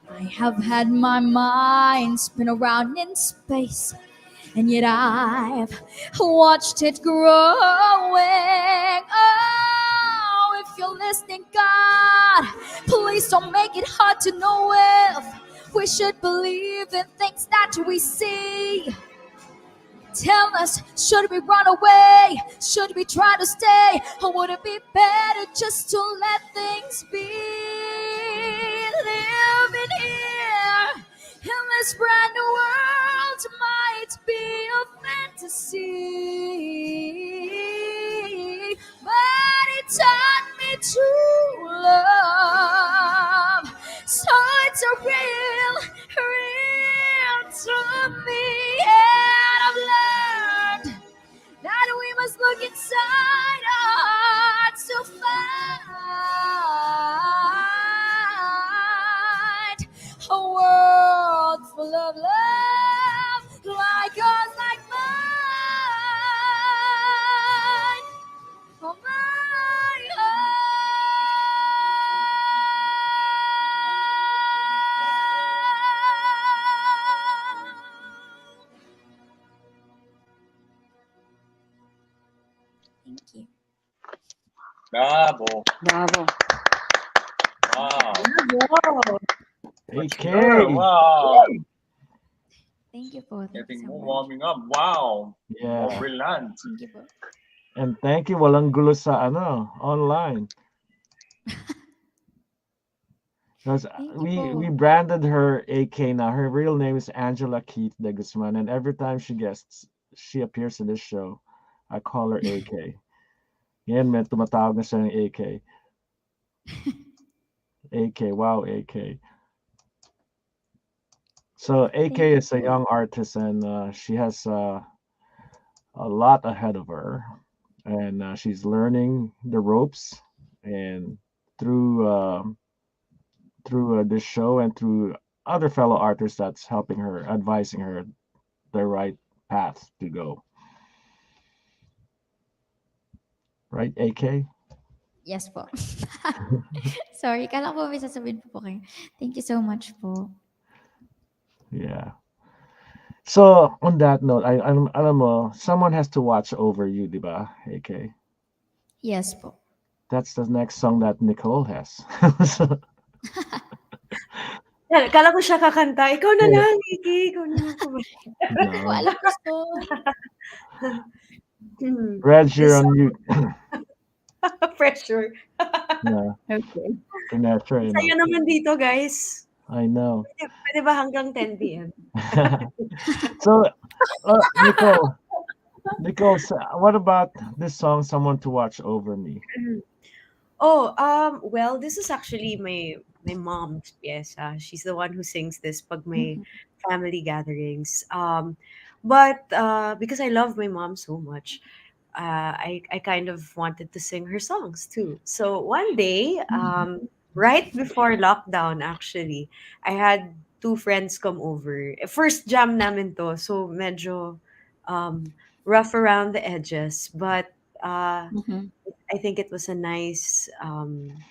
I have had my mind spin around in space, and yet I've watched it growing. Oh, if you're listening, God, please don't make it hard to know if we should believe in things that we see. Tell us, should we run away? Should we try to stay? Or would it be better just to let things be? Living here in this brand new world might be a fantasy, but it taught me to love. So it's a real to me, and I've learned that we must look inside our hearts to find a world full of love like yours, like mine. Oh, my Thank you. Bravo. Bravo. Wow. AK. Wow. Thank you po. Thank Getting you so more much. warming up. Wow. Yeah. More brilliant. Thank you po. And thank you, walang gulo sa online. Because we branded her AK now. Her real name is Angela Keith de Guzman, and every time she appears in this show, I call her AK. Yan, may tumatawag na siya ng AK. AK, wow, AK. So AK is a young artist, and she has a lot ahead of her, and she's learning the ropes, and through this show and through other fellow artists that's helping her, advising her the right path to go. Right, AK? Yes po. Sorry, kala ko may sasabihin po kayo. Thank you so much po. Yeah. So on that note, alam mo, someone has to watch over you, di ba, AK? Yes po. That's the next song that Nicole has. Kala ko siya kakanta. Ikaw na lang, Iki. Ikaw na lang kumanta. No. Alam ko so. Reg, you're on mute. Pressure. Yeah. Okay. Pressure, you know. Saya naman dito, guys. I know. Pwede ba hanggang 10 p.m.? So, Nicole, what about this song, Someone to Watch Over Me? Oh, well, this is actually my mom's piesa. She's the one who sings this pag may family gatherings. But because I love my mom so much, I kind of wanted to sing her songs too. So one day, right before lockdown, actually, I had two friends come over. First jam namin to, so medyo rough around the edges, but I think it was a nice,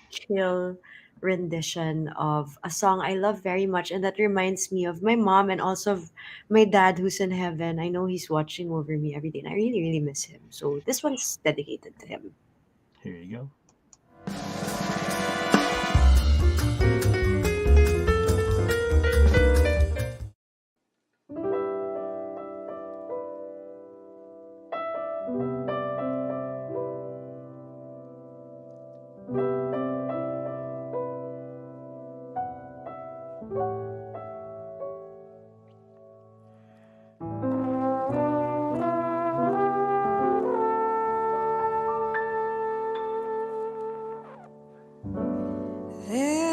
chill rendition of a song I love very much, and that reminds me of my mom and also of my dad who's in heaven. I know he's watching over me every day, and I really, really miss him. So this one's dedicated to him. Here you go.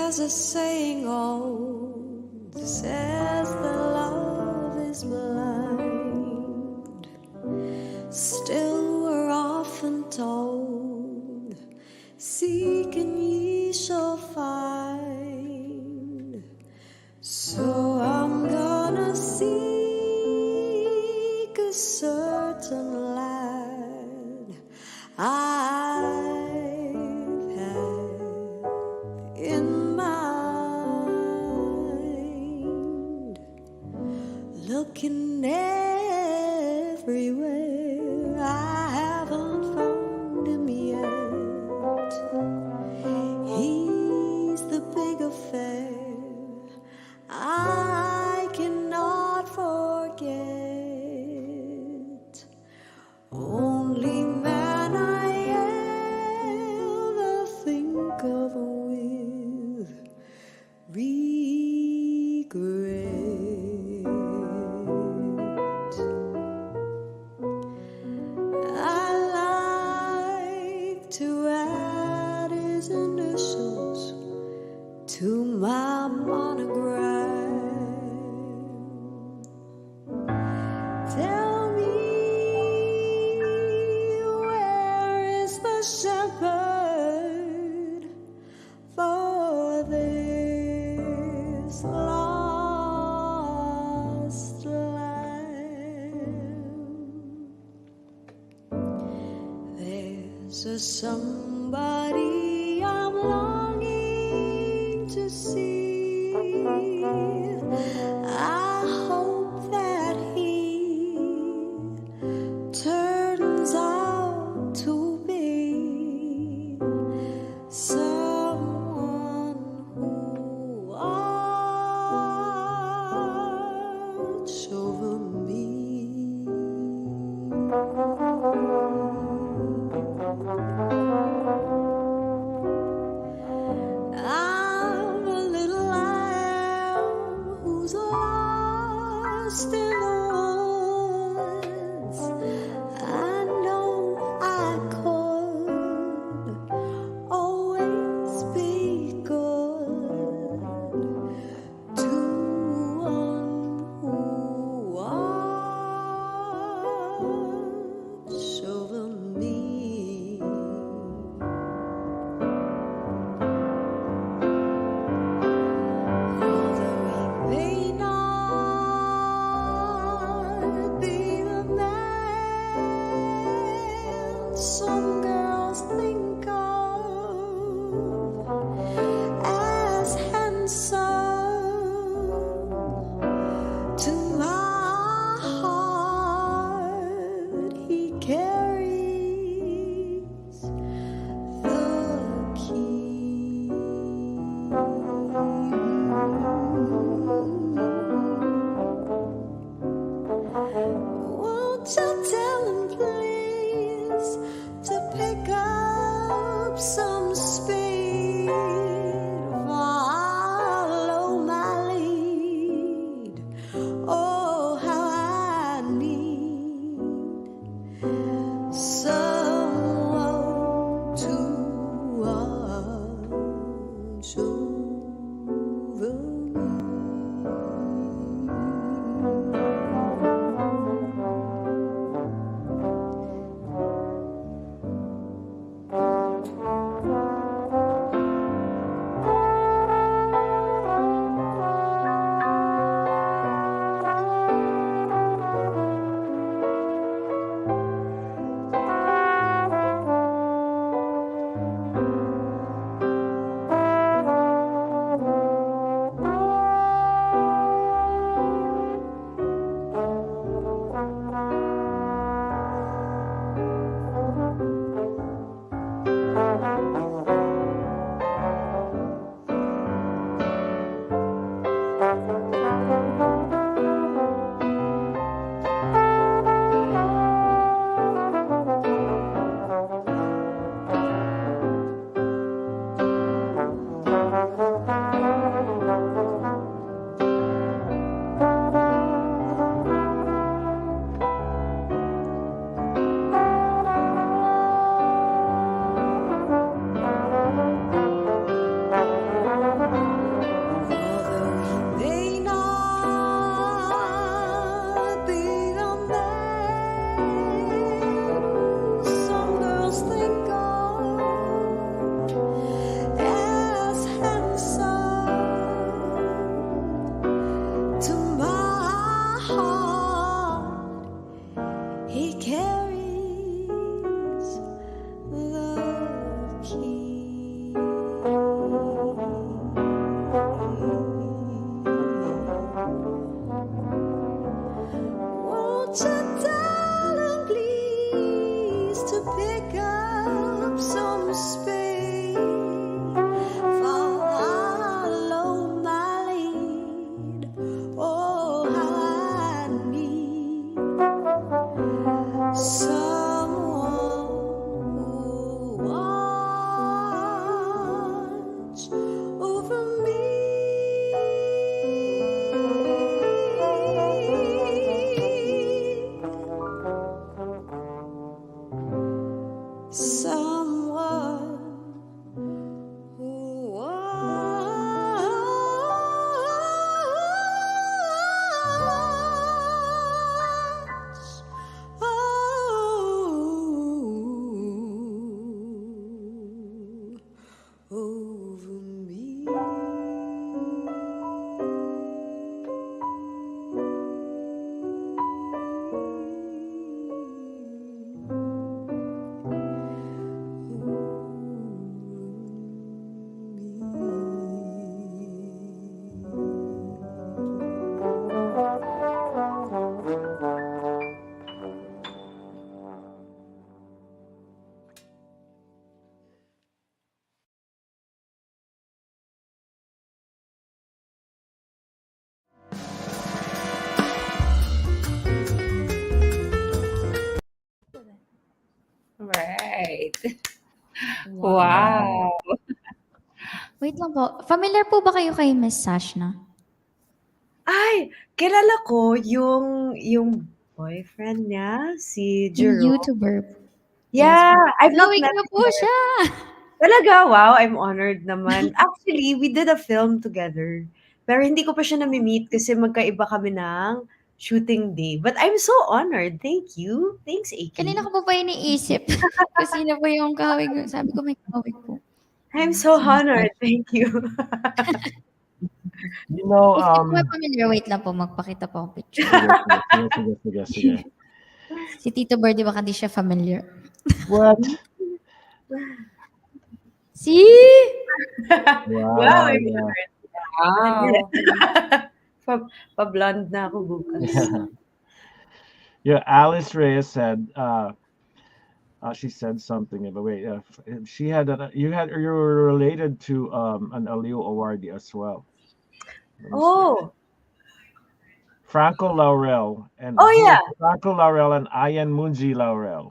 There's a saying old that says that love is blind. Still we're often told, seek and ye shall find. So I'm gonna seek a certain lad I've had in mind, looking everywhere, I haven't found him yet. He's the big affair I cannot forget. Only man I ever think of with regret. I like to add his initials to my monogram. Tell me, where is the shepherd for this lost lamb? There's a somebody I'm longing to see. I hope that he turns out to be someone who watch over me. I'm a little lamb who's lost in the woods. I know I could always be good to one who watch over me. Although he may not be the man some girls think of as handsome, to my heart he carries the key. Won't you tell him, please, to pick up some speed, follow my lead. Oh, how I need someone to watch over me. Right. Wow. Wow. Wait lang po. Familiar po ba kayo kay Miss Sashna? Ay, kilala ko yung boyfriend niya, si Yung Jerome. YouTuber. Yes Yeah, po. I've not Following met ko him po yet. siya. Talaga? Wow, I'm honored naman. Actually, we did a film together. Pero hindi ko pa siya nami-meet kasi magkaiba kami ng shooting day. But I'm so honored. Thank you. Thanks, Kanina Aki. ko pa iniisip kung sino po yung kahawig ko. Sabi ko may kahawig po. I'm so Si Miss honored. Sash. Thank you. You know, If di po may familiar, wait lang po. Magpakita po ang picture. sige. Si Tito Birdy baka di siya familiar. What? See? Wow, Wow, I'm yeah. honored. Wow. Pa-blonde na ako bukas. Yeah, Alice Reyes said, she said something about wait, she had you were related to an Aliu awardee as well. Let me see. Oh. Franco Laurel and Oh, yeah. Franco Laurel and Ayan Munji Laurel.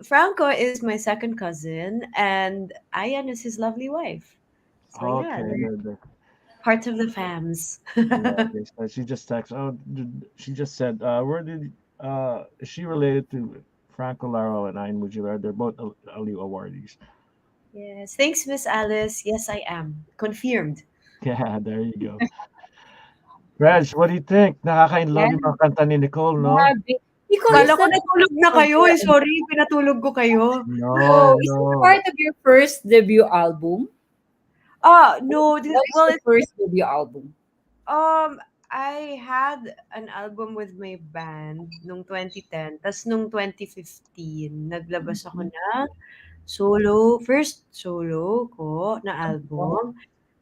Franco is my second cousin, and Ayan is his lovely wife. So yeah, Okay, they're good. part of the fams. Yeah, okay, so she just texted. Oh, she just said, where did is she related to Franco Laurel and Ayan Munji Laurel? They're both Aliu awardees. Yes, thanks, Miss Alice. Yes, I am. Confirmed. Yeah, there you go. Reg, what do you think? Nakaka-inlove yung mga kanta ni Nicole, no? Grabe. Nicole, Kala is ko that natulog na kayo eh. Sorry, pinatulog ko kayo. Oh, is it No. part of your first debut album? No. What is Well, the first debut album? I had an album with my band nung 2010. Tas nung 2015, naglabas ako ng first solo ko na album.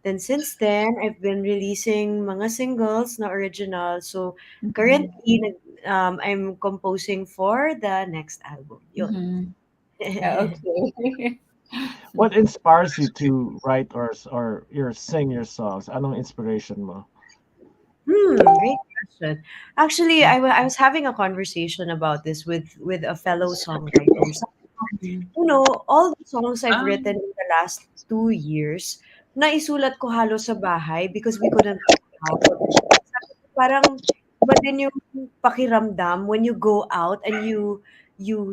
Then since then, I've been releasing mga singles na original. So currently, I'm composing for the next album. Yun. Okay. What inspires you to write or sing your songs? Anong inspiration mo? Great question. Actually, I was having a conversation about this with a fellow songwriter. So, all the songs I've written in the last 2 years, naisulat ko halos sa bahay because we couldn't go out. Parang iba din yung pakiramdam when you go out and you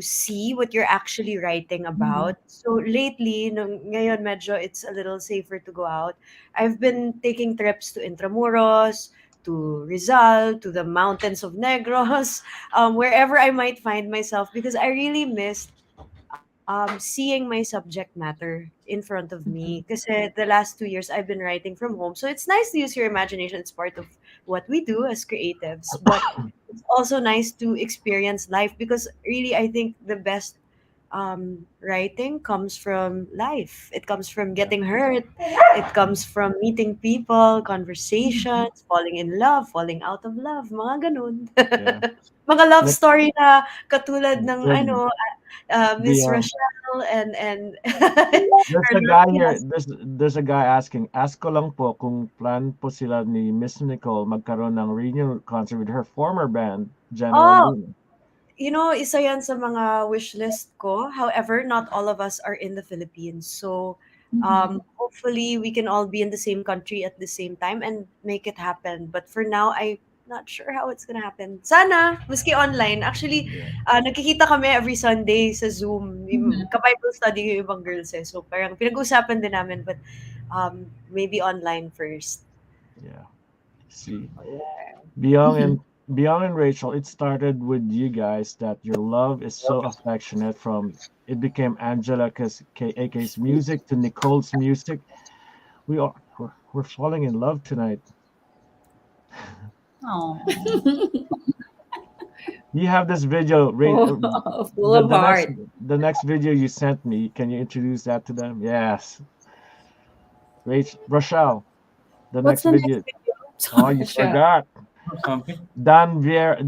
see what you're actually writing about. So lately, ngayon medyo it's a little safer to go out. I've been taking trips to Intramuros, to Rizal, to the mountains of Negros, wherever I might find myself because I really missed seeing my subject matter in front of me. Because the last 2 years I've been writing from home. So it's nice to use your imagination. It's part of what we do as creatives. But it's also nice to experience life because really I think the best writing comes from life. It comes from getting hurt. It comes from meeting people, conversations, falling in love, falling out of love, mga ganun. Yeah. Mga love Like, story na katulad ng Miss the Rachele and there's a guy here. There's a guy asking. Ask ko lang po kung plan po sila ni Miss Nicole magkaroon ng reunion concert with her former band, General Oh, Luna. isa yan sa mga wish list ko. However, not all of us are in the Philippines. So, hopefully we can all be in the same country at the same time and make it happen. But for now, I'm not sure how it's gonna happen. Sana, maski online. Actually, nagkikita kami every Sunday sa Zoom. Ka-Bible study yung ibang girls eh. So, parang pinag-usapan din namin. But maybe online first. Yeah. See, Byeong and Rachel, it started with you guys that your love is so affectionate from it became Angelica's AK's music to Nicole's music. We're falling in love tonight. Oh. You have this video, Full of heart. The next video you sent me. Can you introduce that to them? Yes. Rachele, the What's next the video. next video? Oh, you Rachele. forgot. Something.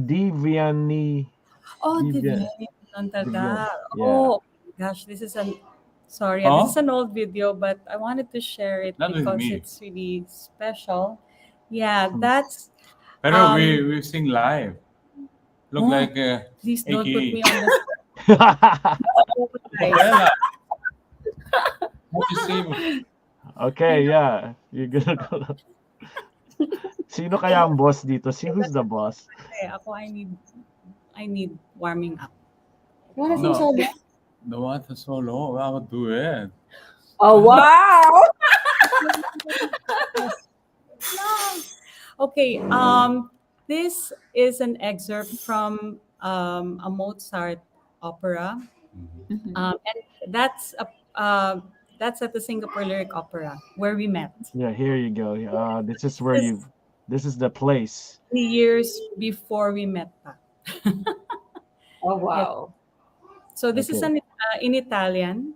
Diviani. Oh, Divian. Divian. Yeah. Oh gosh, this is an sorry, this is an old video, but I wanted to share it Not with because me. it's really special. Yeah, that's Pero we sing live. Look like please don't put me AKA. on the spot. Capella. What you see? Okay, yeah. You're gonna go. Sino kaya ang boss dito? Who's the boss? Okay, ako I need warming up. You wanna sing solo? The water solo. I would do it. Oh wow! Okay, this is an excerpt from a Mozart opera, and that's at the Singapore Lyric Opera where we met. Yeah, here you go. This is where this is the place. 3 years before we met. Oh wow! So this is Okay. in Italian.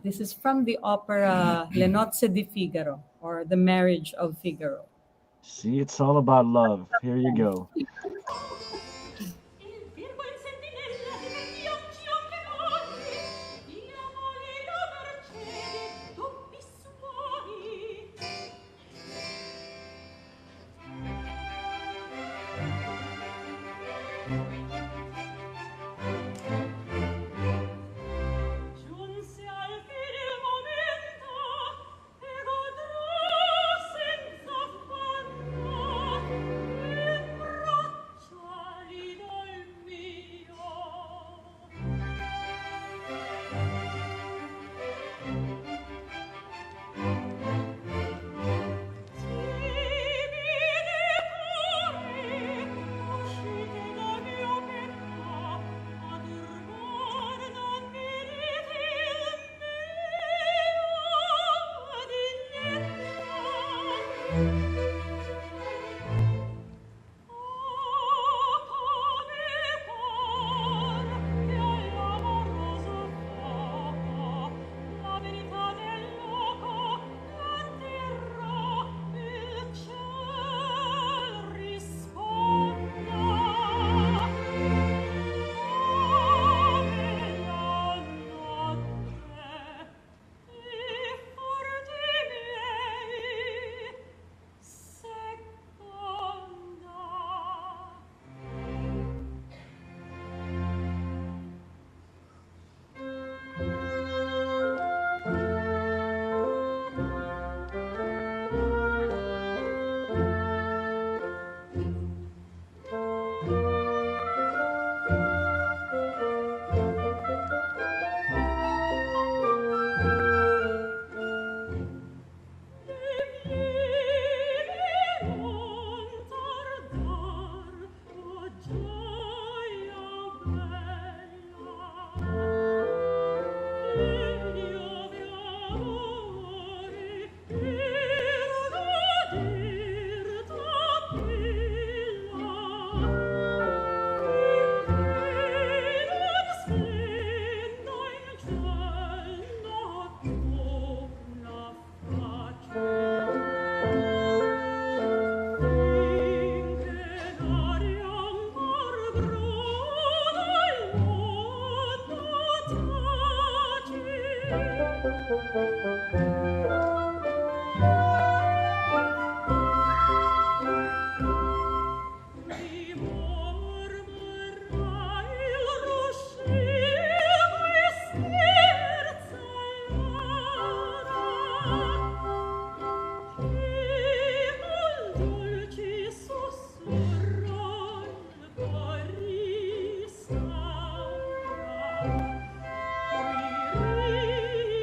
This is from the opera Le Nozze di Figaro, or The Marriage of Figaro. See, it's all about love. Here you go. Giunse al fine il momento e godrò senza affanno in braccia l'idol mio. Timide cuore, uscite dal mio petto, ad urmar non meriti il mio dignetto. Oh, come par che all'amoroso fuoco la verità del loco l'atterrò, il ciel risponda. Come la notte i forti miei seconda.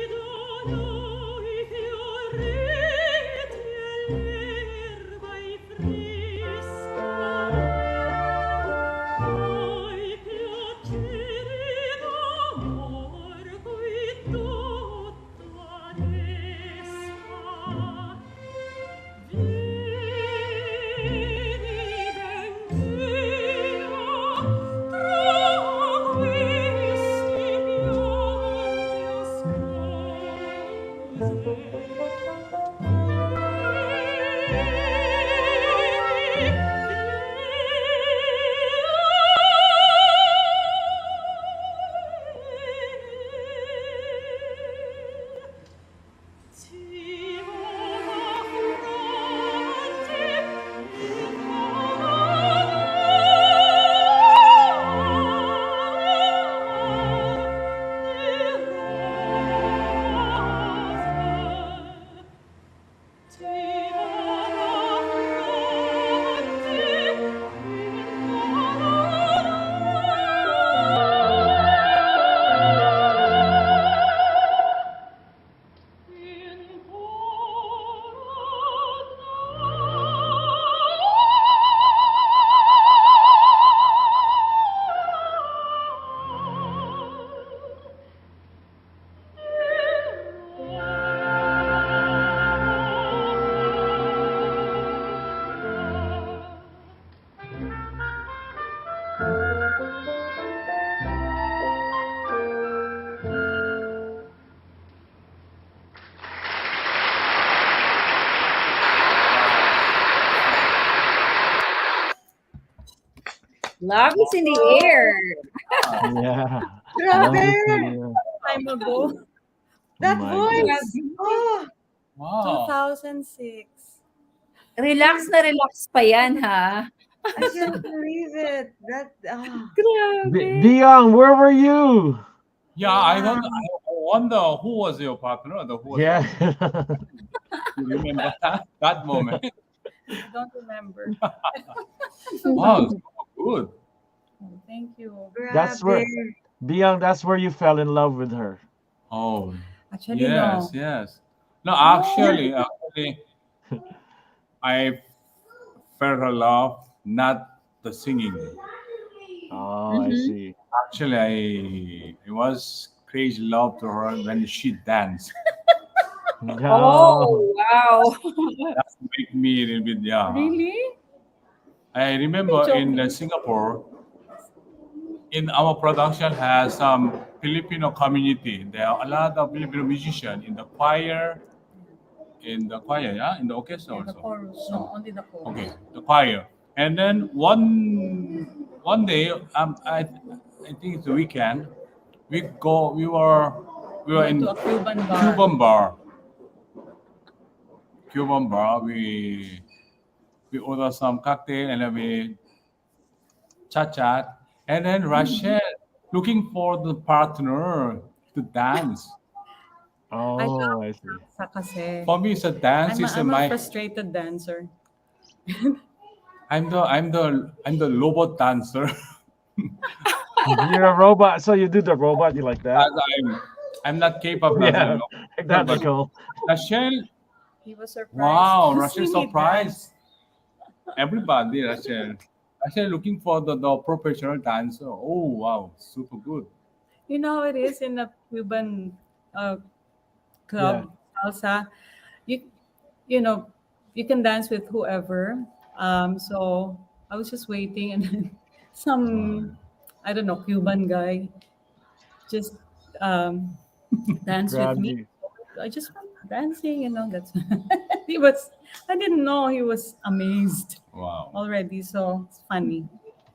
Ridono i fiori Love is in the air. Yeah. Grabe! Love is in the air. Time ago. That My voice! God. Oh! Wow. 2006. Relax na relax pa yan, ha? I can't believe it. That, Grabe. Byeong, where were you? Yeah, I don't. I wonder who was your partner. Yeah. You remember that moment? I don't remember. Wow, so good. Oh, thank you. That's where Byeong, that's where you fell in love with her. Oh, Actually, yes, no. yes. No, actually, I felt her love, not the singing. Oh, I see. Actually, I was crazy love to her when she danced. Oh, wow. That made me a little bit, yeah. Really? I remember in Singapore, in our production has some Filipino community. There are a lot of Filipino musicians in the choir, yeah, in the orchestra The also. chorus. No, only the chorus. Okay, the choir. And then one day, I think it's the weekend, we were Went in to a Cuban bar. Cuban bar. We order some cocktail and then we chat, and then Rachele looking for the partner to dance. Oh, I see. Kasi. For me, it's a dance. I'm a frustrated dancer. I'm the robot dancer. You're a robot, so you do the robot. You like that? I'm not capable. Yeah, As like that, but Nicole. Rachele, He was surprised. wow, to Rachele see me surprised everybody. Rachele looking for the professional dancer. Oh wow, super good. You know how it is in a Cuban club, salsa. You know, you can dance with whoever. So I was just waiting, and then some I don't know Cuban guy just danced with Grabbed me. you. I just went dancing, that's he was. I didn't know he was amazed Wow. already. So it's funny.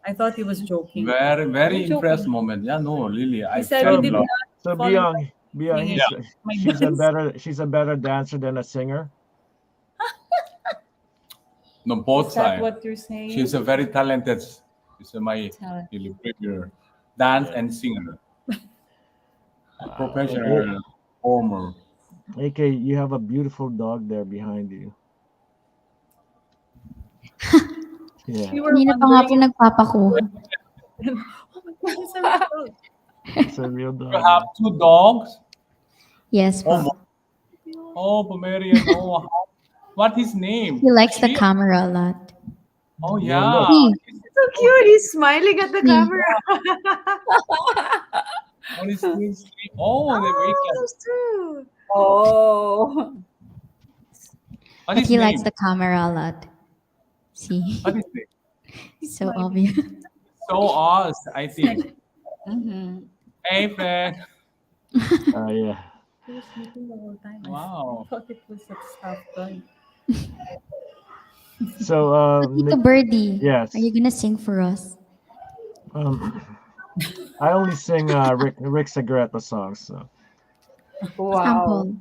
I thought he was joking. Very, very You're impressed joking. moment. Yeah, no, really, I He said felt he did love. not So fall in love Byeong, singing my she's a better dancer than a singer. No, both Is that sides. what you're saying? She's a very talented. She's my really premier dance and singer, professional performer. AK, you have a beautiful dog there behind you. Yeah. You were Kanina pa nga po wondering. nagpapakuha. Oh my God, it's a real dog. It's a real dog. You have two dogs. Yes po. Pomerian. Oh, what his name? He likes the camera a lot. Oh yeah. So cute. He's smiling at the camera. What is his name? Oh, the weekend. Those two. Oh. What But is he name? likes the camera a lot. See? What is it? So obvious. So us, I think. Mm-hmm. Hey, friend. Yeah. He was sleeping the whole time. Wow. I thought it was at half time. So, So, Tito Birdie, yes. are you gonna sing for us? Um, I only sing Rick Sagreta songs. So. Wow.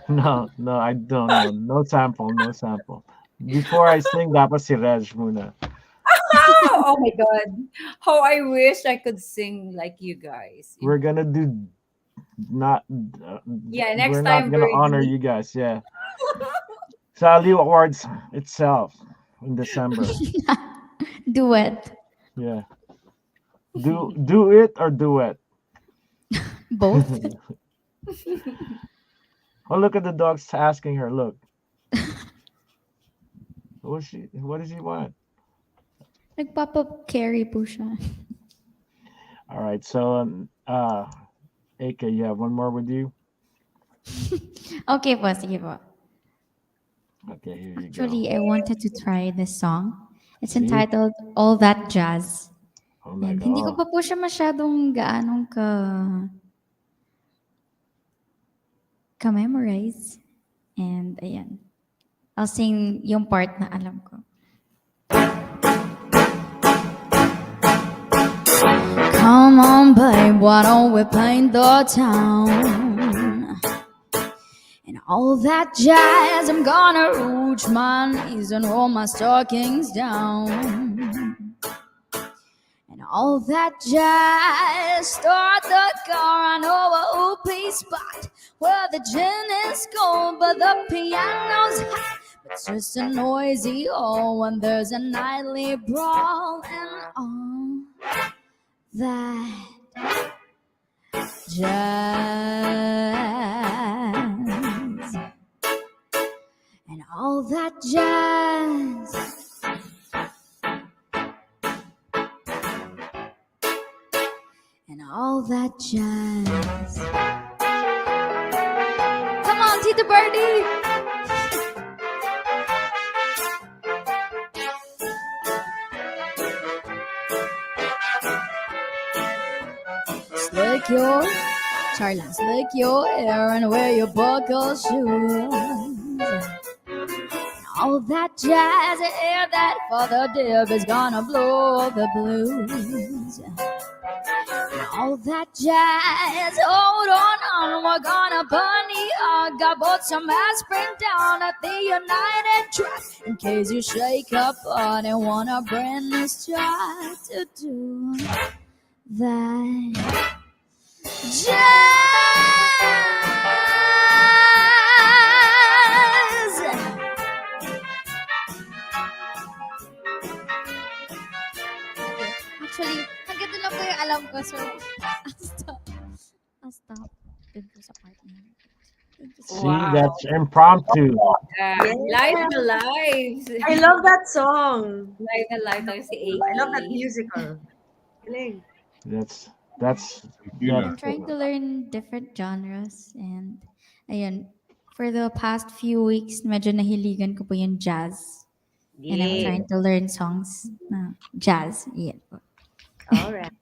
Sample. No, I don't know. No sample, no sample. Before I sing, dapat si Reg muna. Oh my god. How I wish I could sing like you guys. We're gonna do not. Yeah, We're next not time, gonna honor Birdie. you guys. Yeah. Sally Awards itself in December. Duet. Yeah. Do it or duet. Both. Oh, look at the dog's asking her. Look. What does he want? Nagpapa-carry po siya. All right. So, AK, you have one more with you. Okay po, sige po. Okay, here you go. Actually, I wanted to try this song. It's See? entitled All That Jazz. Oh my And God. hindi ko pa po siya masyadong gaanong ka-memorize. And ayan. I'll sing yung part na alam ko. Come on, babe, why don't we paint the town? And all that jazz, I'm gonna root my knees and roll my stockings down. And all that jazz, start the car, I know a OP spot where the gin is cold, but the piano's hot. It's just a noisy hall when there's a nightly brawl. And all that jazz, and all that jazz, and all that jazz. Come on, Tita Birdie. Slick your, Charlie, slick your hair and wear your buckle shoes. All that jazz, air that Father Dib is gonna blow the blues. All that jazz, hold on, we're gonna bunny hug. I bought some aspirin down at the United Track in case you shake up on and wanna brand new start to do that jazz. Actually, hanggang doon lang po yung alam ko, so I'll stop dun po sa part na yun. Thank you so See, much. that's impromptu. Live na live. I love that song. Live na live tayo si AK. I love that musical. Galing. That's I'm trying to learn different genres and ayun, for the past few weeks, medyo nahiligan ko po yung jazz. And I'm Yeah. trying to learn songs na jazz. Yan po. All right.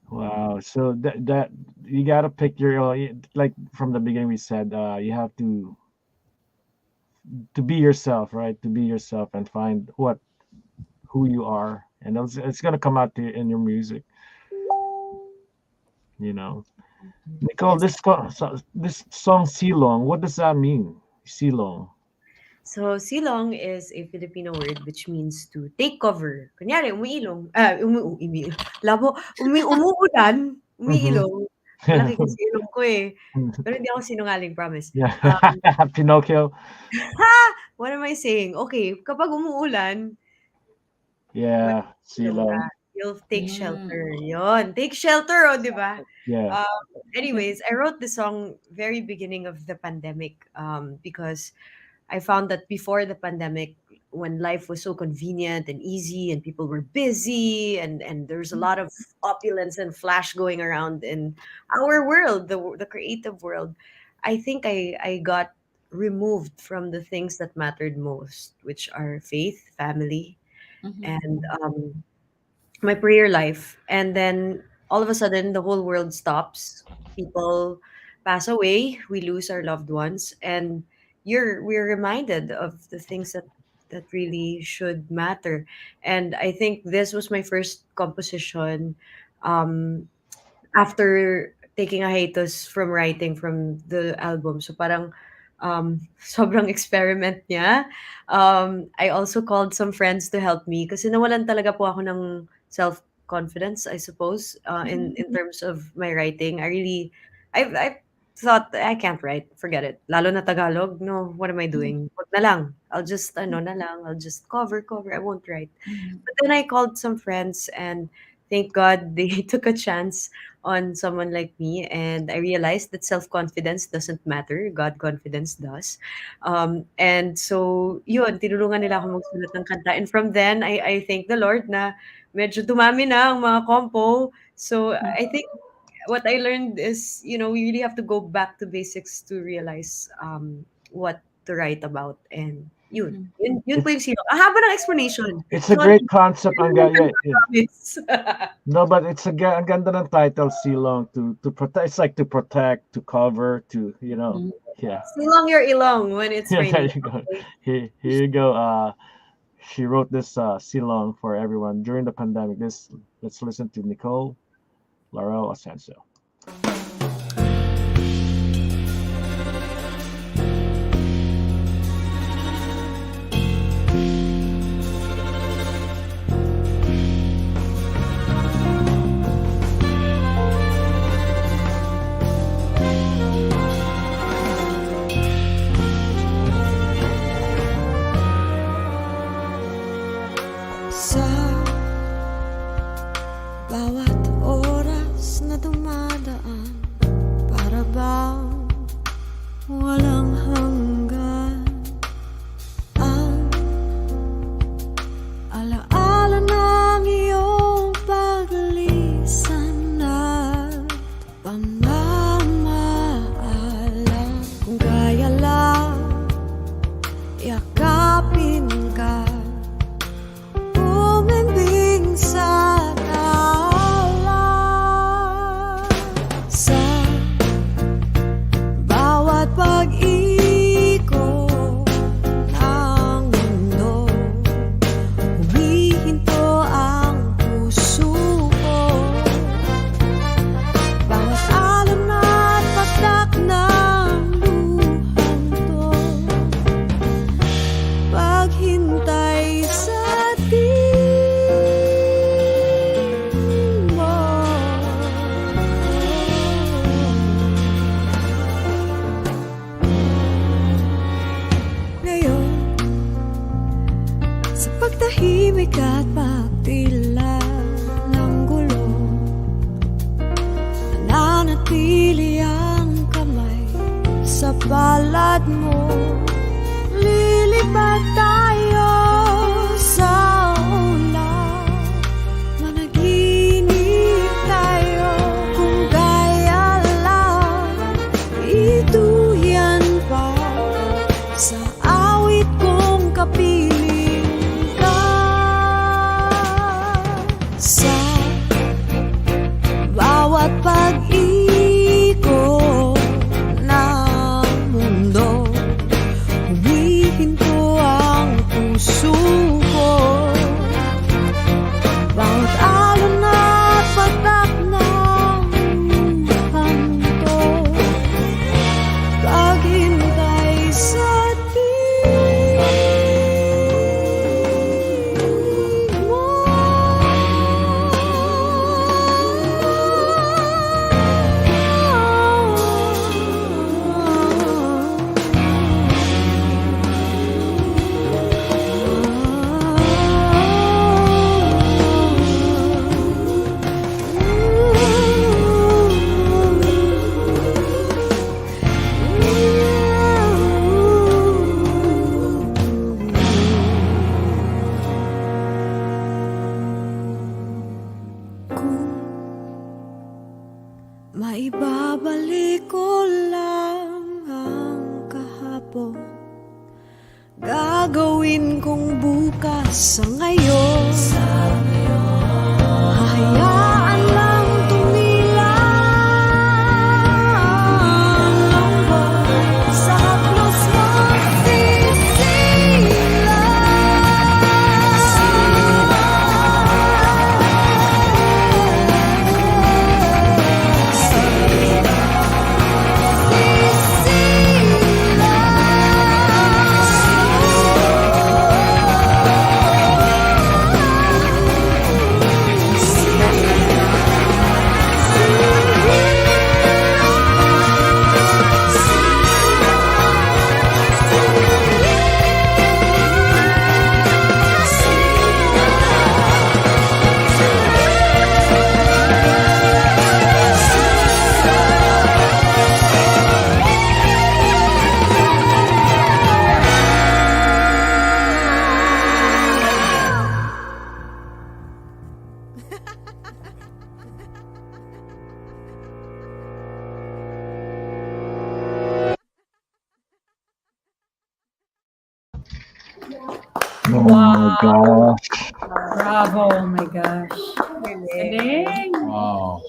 Wow. So that you gotta pick your like from the beginning we said you have to be yourself, right? To be yourself and find who you are, and it's gonna come out in your music. You know, Nicole, this song Silong, what does that mean? Silong. So, silong is a Filipino word which means to take cover. Kunyari, umuulan, umiilong. Malaki kasi ilong ko eh. Pero hindi ako sinungaling, promise. Yeah. Pinocchio. What am I saying? Okay, kapag umuulan, Yeah, silong. you'll take shelter. Yon, take shelter, oh, di ba? Yeah. Anyways, I wrote the song very beginning of the pandemic because I found that before the pandemic, when life was so convenient and easy and people were busy and there's a lot of opulence and flash going around in our world, the creative world, I think I got removed from the things that mattered most, which are faith, family, and my prayer life. And then all of a sudden the whole world stops. People pass away, we lose our loved ones, and we're reminded of the things that really should matter. And I think this was my first composition um after taking a hiatus from writing from the album. So parang sobrang experiment niya. I also called some friends to help me kasi nawalan talaga po ako ng self-confidence, I suppose, in terms of my writing. I thought I can't write, forget it. Lalo na Tagalog, no, what am I doing? Wag na lang. I'll just I'll just cover. I won't write. But then I called some friends and thank God they took a chance on someone like me, and I realized that self-confidence doesn't matter, God confidence does. And so yun, tinulungan nila ako magsulat ng kanta, and from then I thank the Lord na medyo dumami na ang mga compo. So I think what I learned is, we really have to go back to basics to realize what to write about. And yun po yung silong. Ang haba ng explanation. It's a great concept. Promise. No, but ang ganda ng title, Silong, to protect. It's like to protect, to cover, to, yeah. Silong your ilong when it's Yeah, there raining. you go. Here you go. She wrote this Silong for everyone during the pandemic. Let's listen to Nicole, Laurel, Asensio. Sa bawat oras na dumadaan, para bang walang hanggan, ang alaala ng iyong paglisan at pamamaalam. Kung kaya lang yakapin ka, umimbing sa talan. Sa bawat pag-ikot ng mundo, humihinto ang puso ko. Bawat alon at patak ng luhang to, paghintay sa mo. Ngayon, sa pagtahimik at pagtila ng gulo, nananatili ang kamay sa palad mo. Lilipat tayo sa ulan, managinip tayo. Kung kaya lang ituyan pa sa awit kong kapiling ka. Sa bawat pag-ikot ng mundo, humihinto ang puso ko. Bawat alon at patak ng hanto, paghintay sa mo. Maibabalik ko lang ang kahapon, gagawin kong bukas sa ngayon. Hahayaan lang my gosh. Bravo, oh my gosh. Galing. Wow.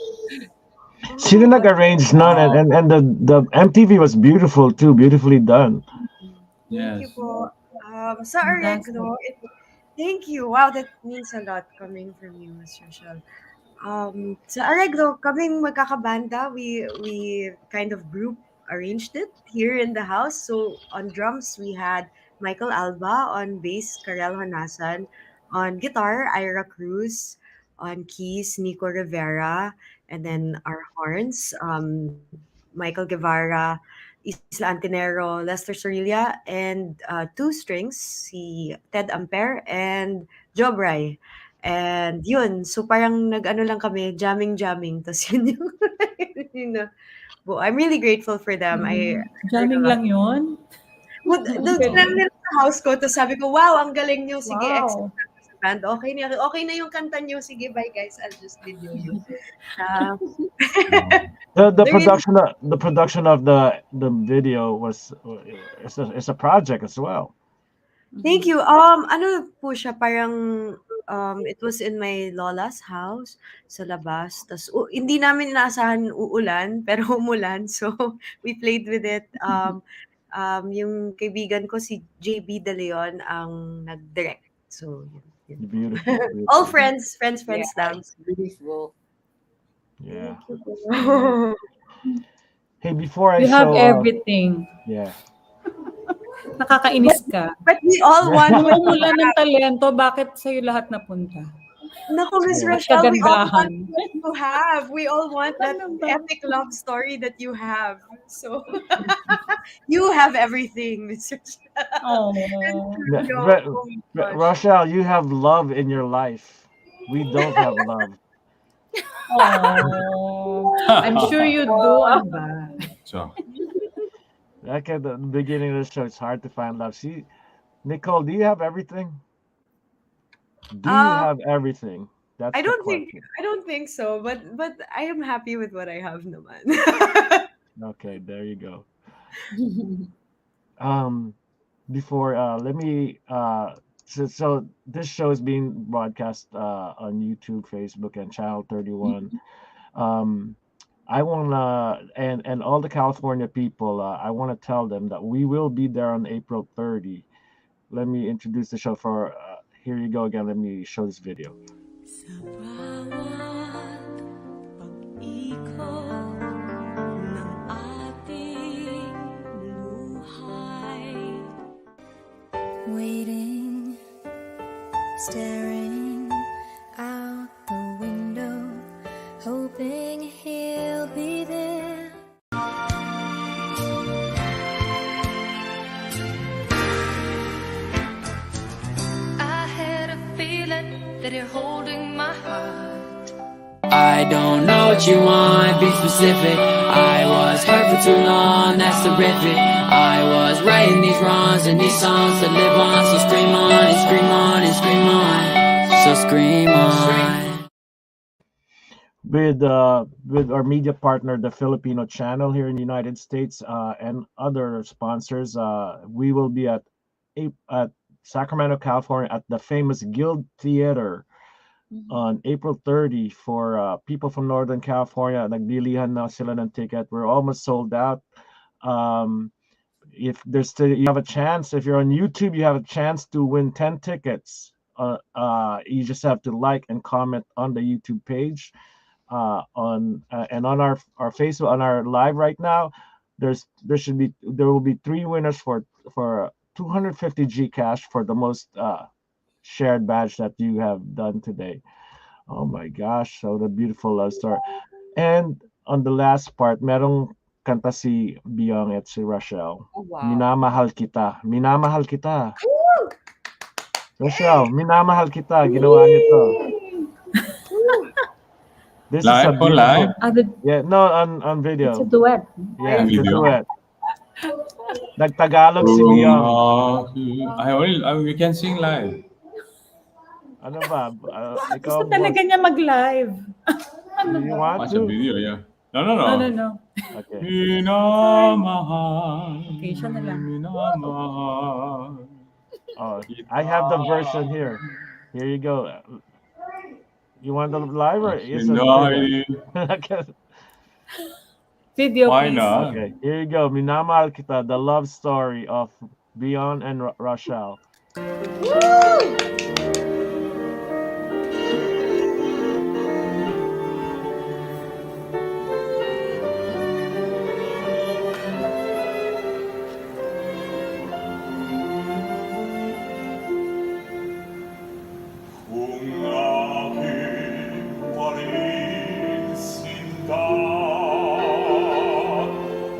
Sino nag-arrange nun? And the MTV was beautiful too, beautifully done. Thank you Yes. po. Sa Areglo, thank you. Wow, that means a lot coming from you, Miss Rachel. Sa Areglo, kaming magkakabanda, we kind of group arranged it here in the house. So on drums, we had Michael Alba, on bass, Karel Honasan, on guitar, Ira Cruz, on keys, Nico Rivera, and then our horns, Michael Guevara, Isla Antinero, Lester Sorilla, and two strings, si Ted Ampere and Joe Bry. And yun, so parang nag-ano lang kami, jamming. Tapos yun yung, yun na. Well, I'm really grateful for them. I heard a Jamming lot. lang yun? Doon sila nila sa house ko, tapos sabi ko, wow, ang galing nyo, sige, Wow. exit sa band. Okay na yung kanta nyo, sige, bye guys, I'll just video you. The production of the video was it's a project as well. Thank you. Ano po siya, parang it was in my lola's house sa labas. Tas hindi namin inaasahan uulan, pero umulan. So we played with it. Yung kaibigan ko si JB De Leon ang nag-direct. So yun. Beautiful. All friends lang. It's beautiful. Yeah. Thank you. Hey, before I You show have everything. Yeah. Nakakainis ka. But we all want Kung umulan ng talento, bakit sa'yo lahat napunta? Naku, Miss Yeah. Rachel, we all Kagandahan. want what you have. We all want that epic love story that you have. So, you have everything, Miss Rachel. Oh. Rachele, you have love in your life. We don't have love. Oh. I'm sure you do, ano ba? So, Like at the beginning of the show, it's hard to find love. See, Nicole, do you have everything? Do you have everything? That's I the don't question. think so, but I am happy with what I have naman. Okay, there you go. Before let me so this show is being broadcast on YouTube, Facebook, and Channel 31. I wanna and all the California people, I wanna tell them that we will be there on April 30. Let me introduce the show for here you go again. Let me show this video. Waiting, staring out the window, hoping he'll be there. I had a feeling that you're holding my heart. I don't know what you want, be specific. I was hurt for too long, that's terrific. I was writing these wrongs and these songs to live on. So scream on and scream on and scream on. So scream on. With our media partner, the Filipino Channel here in the United States, and other sponsors, we will be at Sacramento, California, at the famous Guild Theater on April 30 for people from Northern California. Nagbilihan na sila ng ticket. We're almost sold out. If there's still, you have a chance. If you're on YouTube, you have a chance to win 10 tickets. You just have to like and comment on the YouTube page. On our Facebook, on our live right now, there will be 3 winners for 250 Gcash for the most shared badge that you have done today. Oh my gosh, so the beautiful love story. And on the last part, merong kanta si Byeong at si Rachele. Oh, wow. Minamahal kita. Minamahal kita. Rachele, minamahal kita. Ginawa niyo to. This live is a or live? Yeah, no, on video. It's a duet. Yeah, it's a Video. duet. Nagtagalog si Byeong. We can sing live. Ano ba? Gusto talaga niya mag-live. You want Watch to? the video, yeah. No. No. Okay. Minamahal. Okay, siya na lang. Minamahal. Oh, I have the version here. Here you go. You want the live or is it video? Video, Why please. not? Okay, here you go. Minamahal Kita, the love story of Byeong and Rachele. Kung aking marisinta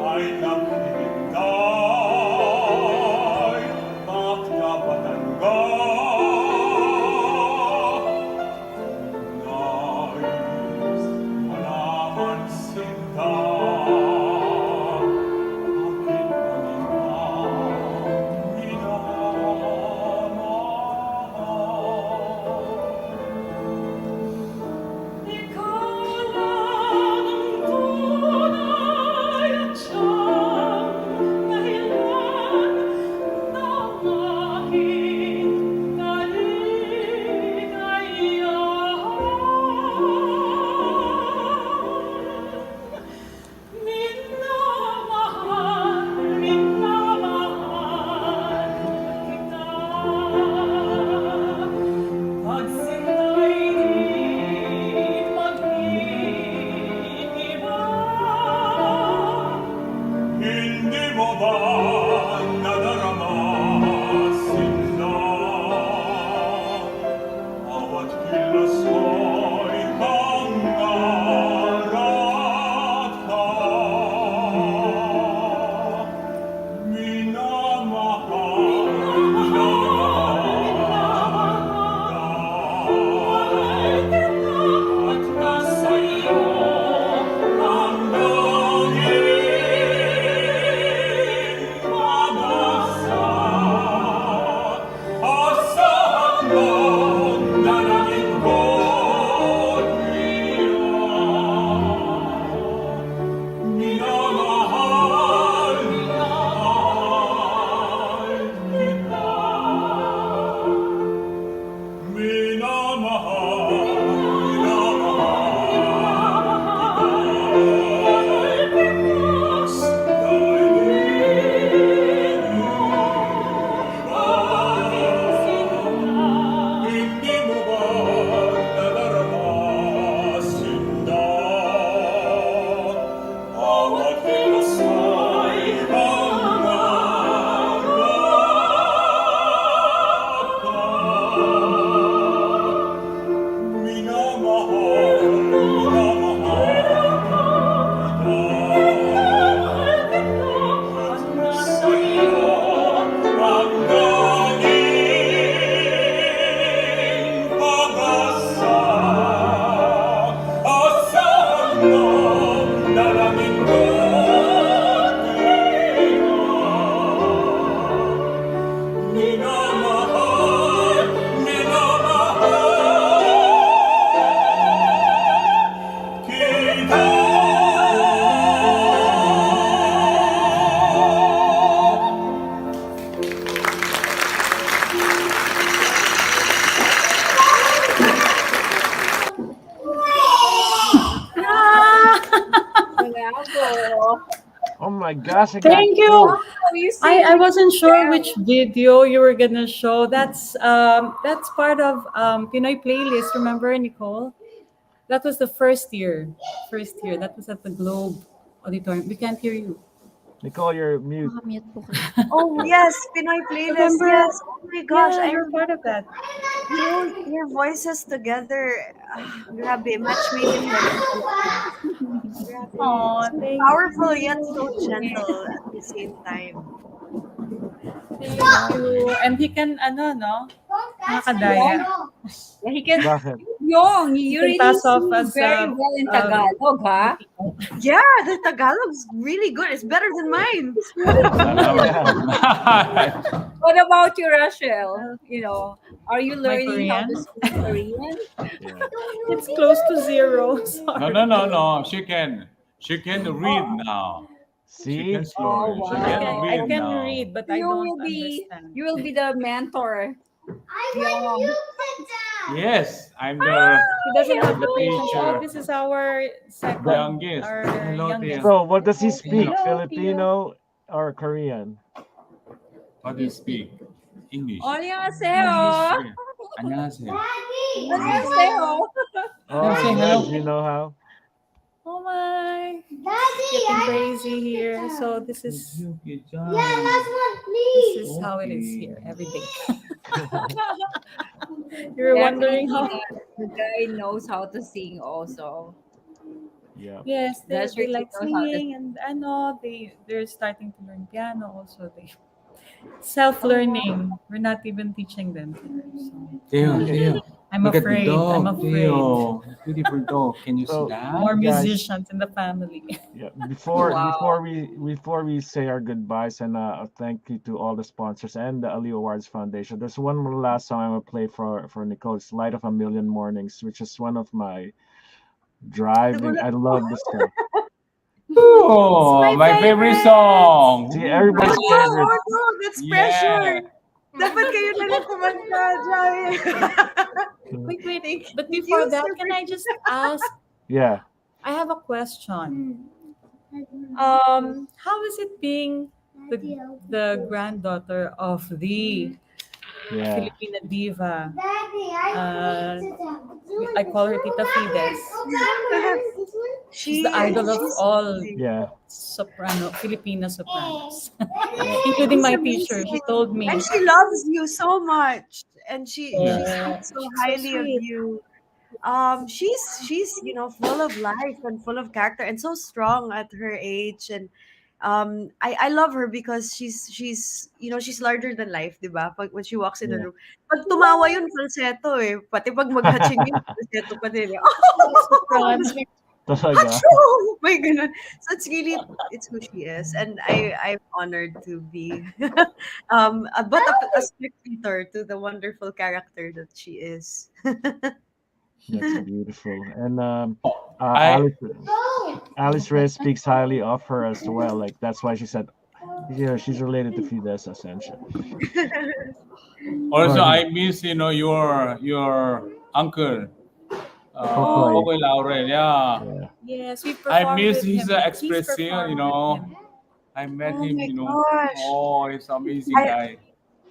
ay naghihintay pagkabatan ka, nais malaman sinta aking paninang minamahal. Ikaw lang ang tunay at siyang dahilan ng aking kaligayahan. Minamahal, minamahal kita. Pag sinda'y di mag-iiba, hindi mo ba nadarama, sinda? Bawat kilos mo'y pangarap ka. Minamahal, at nasa'yo ang nanging pag-asa. Asahan mo na naging bot minamahal, minamahal kita. Minamahal, hindi mo ba nadarama, sinda? Bawat kilos mo'y pangarap ka. Minamahal, minamahal kita. At nasa'yo ang nanging pag-asa. Asahan mo na naging bot minamahal, minamahal kita. Oh my gosh! I got Thank you. two. I wasn't sure which video you were gonna show. That's part of Pinoy playlist. Remember, Nicole? That was the first year. First year. That was at the Globe Auditorium. We can't hear you. Nicole, you're mute. Makamute po kayo. Oh, yes, Pinoy playlist. Remember? Yes. Oh my gosh, Yeah, I you're part of that. you know, your voices together. Grabe, match made in heaven. Grabe. Aw, So thank powerful you. yet so gentle at the same time. Thank you. And he can, no? Nakadaya. Yeah, he can. Bakit? Byeong, you can really pass off sing as, very well in Tagalog, ha? Yeah, the Tagalog's really good. It's better than mine. What about you, Rachele? Are you learning how to Korean? speak Korean? It's close to zero. Sorry. No. She can read now. She See? can slowly. She I can can, I read can now. read, but I You don't will be understand. you will be the mentor. Byeong. Yes, He doesn't I'm have the the patience. Oh, teacher. this is our The second, youngest. our Say hello, Tia. youngest. So, what does he Say speak? hello. Hello, Tia. Filipino or Korean? What do you speak? English. English. 안녕하세요. Yeah. 안녕하세요. 안녕하세요. Oh, Say Reg, hello. you know how? Oh my. It's getting crazy here. So this is Good job. this is how it is here every day. You're wondering how. The guy knows how to sing also. Yeah. Yes, That's they really like knows how to singing, and I know they're starting to learn piano also. They self-learning. We're not even teaching them. So Theo. I'm Look at the afraid. I'm dog, afraid. Theo. Beautiful dog. Can you see So, that? More guys, musicians in the family. yeah. Wow. Before we say our goodbyes and a thank you to all the sponsors and the Ali Awards Foundation. There's one more last song I'm gonna play for Nicole. It's "Light of a Million Mornings," which is one of my driving. I love this song. Oh, my favorite song. See, everybody's favorite. Oh, no, that's Yeah. pressure. Dapat kayo na lang kumanta, Joey. Wait. But before that, can I just ask? Yeah. I have a question. How is it being the granddaughter of the Yeah. Filipina diva? I call her Tita Fides. She's the idol of all Yeah. Filipina sopranos, Yeah. including my She's teacher. She amazing. told me. And she loves you so much. And she Yeah. speaks so She's so highly of sweet. you. She's full of life and full of character and so strong at her age. And I love her because she's larger than life, di ba? When she walks in the Yeah. room. Pag tumawa yun, falsetto eh. Pati pag mag-hatching yun, falsetto pa din eh. Soprano. Talaga. Achoo! May ganun. So it's who she is. And I'm honored to be but a spectator to the wonderful character that she is. That's beautiful. And I Alice Reyes speaks highly of her as well. Like that's why she said, she's related to Fides Asensio. also Oh, I miss your uncle. Kokoy. Kokoy Laurel. Yeah. Yeah. Yes, we I performed miss with his him. He's expression. performed with him. I met Oh him. my gosh. Oh, he's an amazing I guy.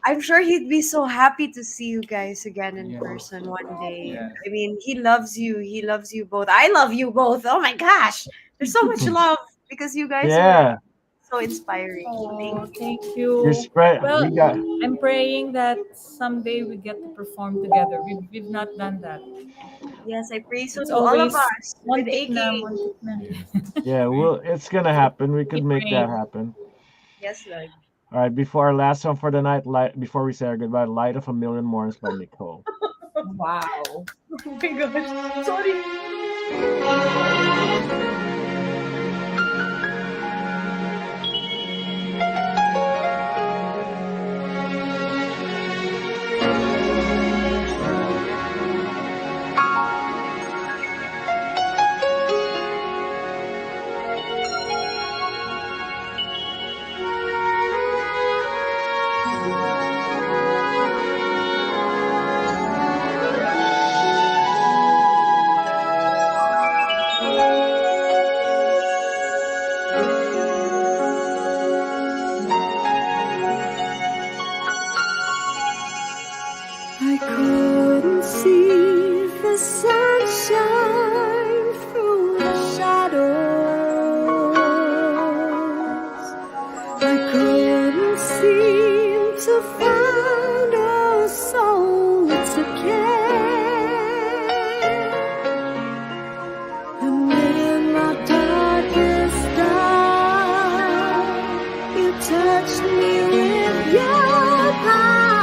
I'm sure he'd be so happy to see you guys again in Yes. person one day. Yes. I mean, he loves you. He loves you both. I love you both. Oh my gosh. There's so much love because you guys are Yeah. so inspiring. Oh, thank You're you. spread. Well, We got. I'm praying that someday we get to perform together. We've not done that. Yes, I pray so It's too. All of always us one with tik na, AK. one tik na. Yeah. Well, it's gonna happen. We could Keep make that praying. happen. Yes, Lord. All right. Before our last song for the night, before we say our goodbye, "Light of a Million Mornings" by Nicole. Wow. Oh my gosh. Sorry. I couldn't see the sunshine through the shadows. I couldn't seem to find a soul to care. And in my darkest hour, you touched me with your power.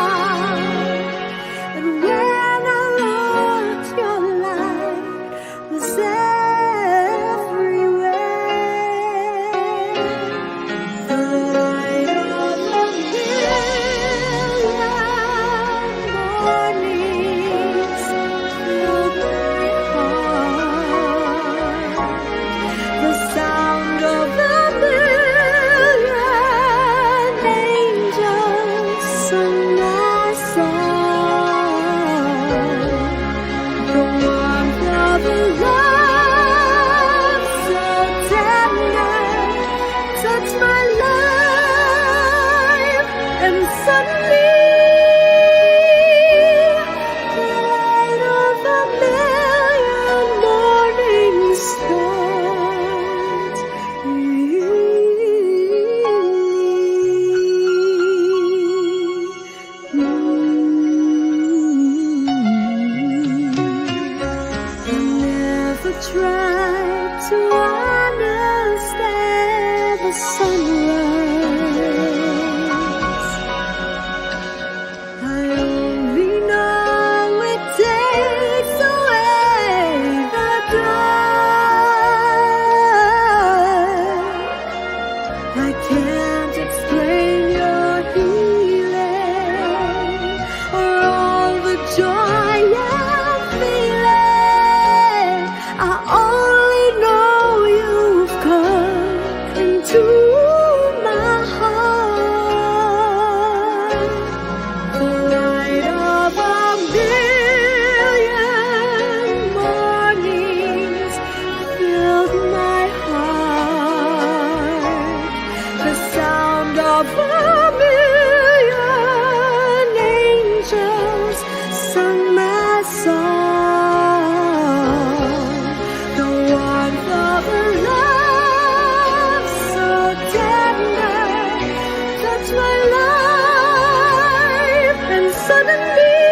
And when I looked, your light was everywhere. The light of a million mornings filled my heart. The sound of a million suddenly the light of a million morning stars never tried to understand the sunrise. I only know it takes away the dark. I can't explain your healing or all the joy I'm feeling. I only know you've come into my heart. The light of a million mornings filled my heart. The sound of a million angels sung my song. The warmth of a love so tender touched my life, and suddenly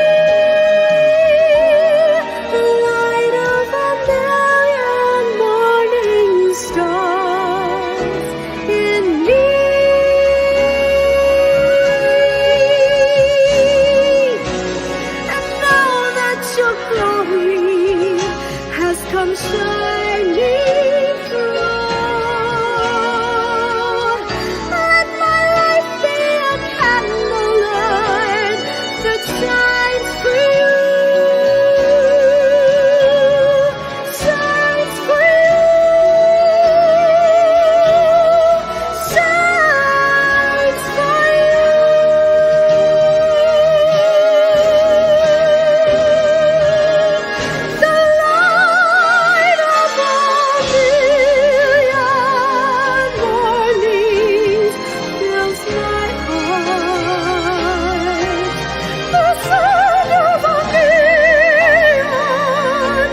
the light of a million morning stars in me. And now that your glory has come shining through, let my life be a candle, Lord, that shines for you, shines for you, shines for you. The light of a million mornings fills my heart. The sound of a million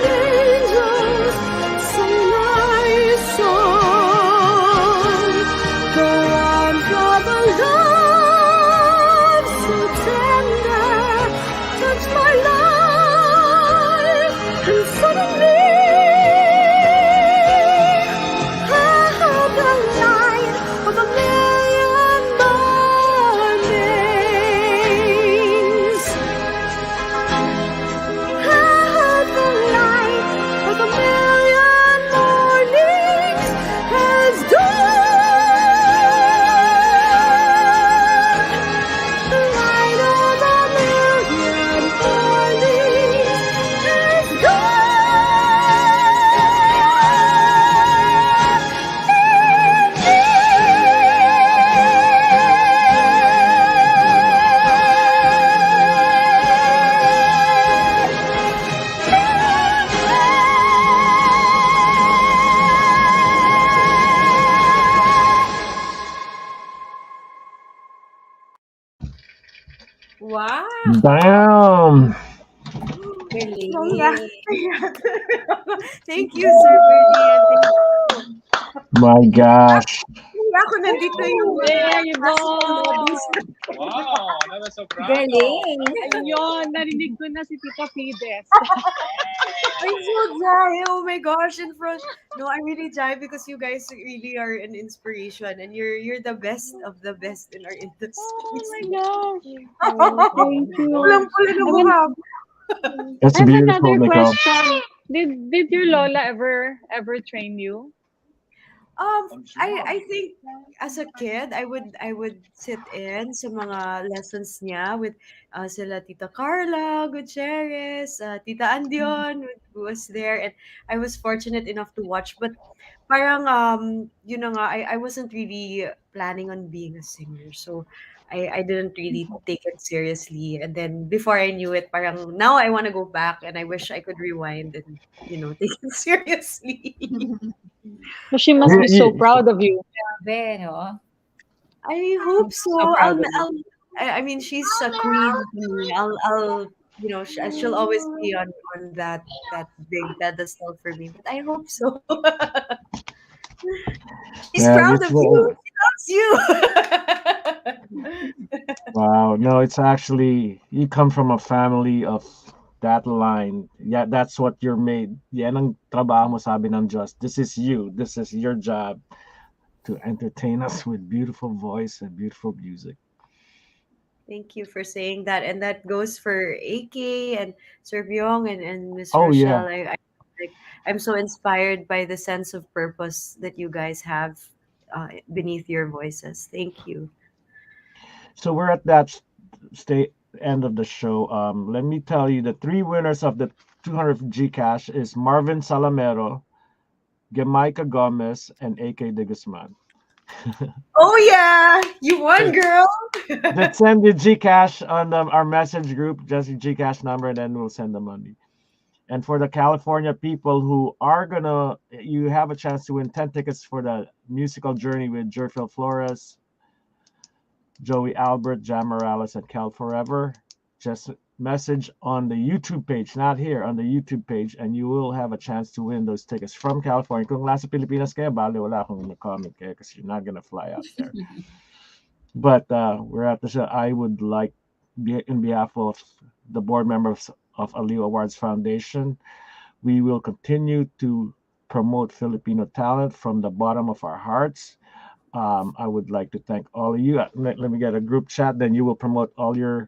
angels sing my song. The warmth of a love so tender touched my life, and suddenly I heard the light of a million mornings. I heard the light of a million mornings has dawned. The light of a million mornings has Wow. Damn. Galing. Thank you, Sir Bernie, and thank you. My gosh. Kaya ako nandito yung There you go. Wow, that was soprano. Galing. Ayun, narinig ko na si Tita Fides. I'm so jive. Oh my gosh, in front. No, I'm really jive because you guys really are an inspiration, and you're the best of the best in our industry. Oh my gosh. Thank you. Pulang-pula na mukha. That's I have beautiful, another Nicole. question. Did your Lola ever train you? I think as a kid, I would sit in sa mga lessons niya with sila Tita Carla Gutierrez, Tita Andion who was there, and I was fortunate enough to watch. But parang yun na nga, I wasn't really planning on being a singer, so I didn't really take it seriously. And then before I knew it, parang now I want to go back, and I wish I could rewind and take it seriously. So she must be so proud of you. Grabe, no? I hope so. So proud of you. I'll I mean, she's a queen to me. I'll, she'll always be on that big pedestal for me. But I hope so. She's Yeah, proud it's of you. She loves you. wow. No, it's actually you come from a family of that line. Yeah, that's what you're made. Yan ang trabaho mo, sabi ng Diyos. This is you. This is your job to entertain us with beautiful voice and beautiful music. Thank you for saying that, and that goes for AK and Sir Byeong and Miss Oh yeah. Rochelle. I'm so inspired by the sense of purpose that you guys have beneath your voices. Thank you. So we're at that state end of the show. Let me tell you the three winners of the 200 G Cash is Marvin Salamero, Jamaica Gomez, and AK de Guzman. Oh yeah, you won, girl. Let's send the Gcash on our message group, just the Gcash number, and then we'll send the money. And for the California people who are gonna, you have a chance to win 10 tickets for the musical journey with Gerhpil Flores, Joey Albert, Jam Morales, and Kerlfrv. Just message on the YouTube page, not here, on the YouTube page, and you will have a chance to win those tickets from California. Kung nasa Pilipinas kayo, bale wala akong comment kayo because you're not gonna fly out there. But we're at the show. I would like, in behalf of the board members of Aliw Awards Foundation, we will continue to promote Filipino talent from the bottom of our hearts. I would like to thank all of you. Let me get a group chat, then you will promote all your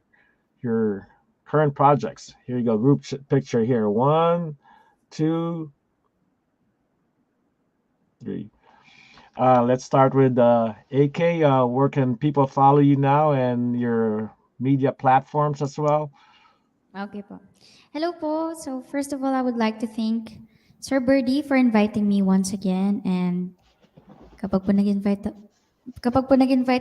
current projects. Here you go, group picture here. 1, 2, 3. Let's start with AK. Where can people follow you now and your media platforms as well? Okay po. Hello po. So first of all, I would like to thank Sir Birdie for inviting me once again. And kapag po nag-invite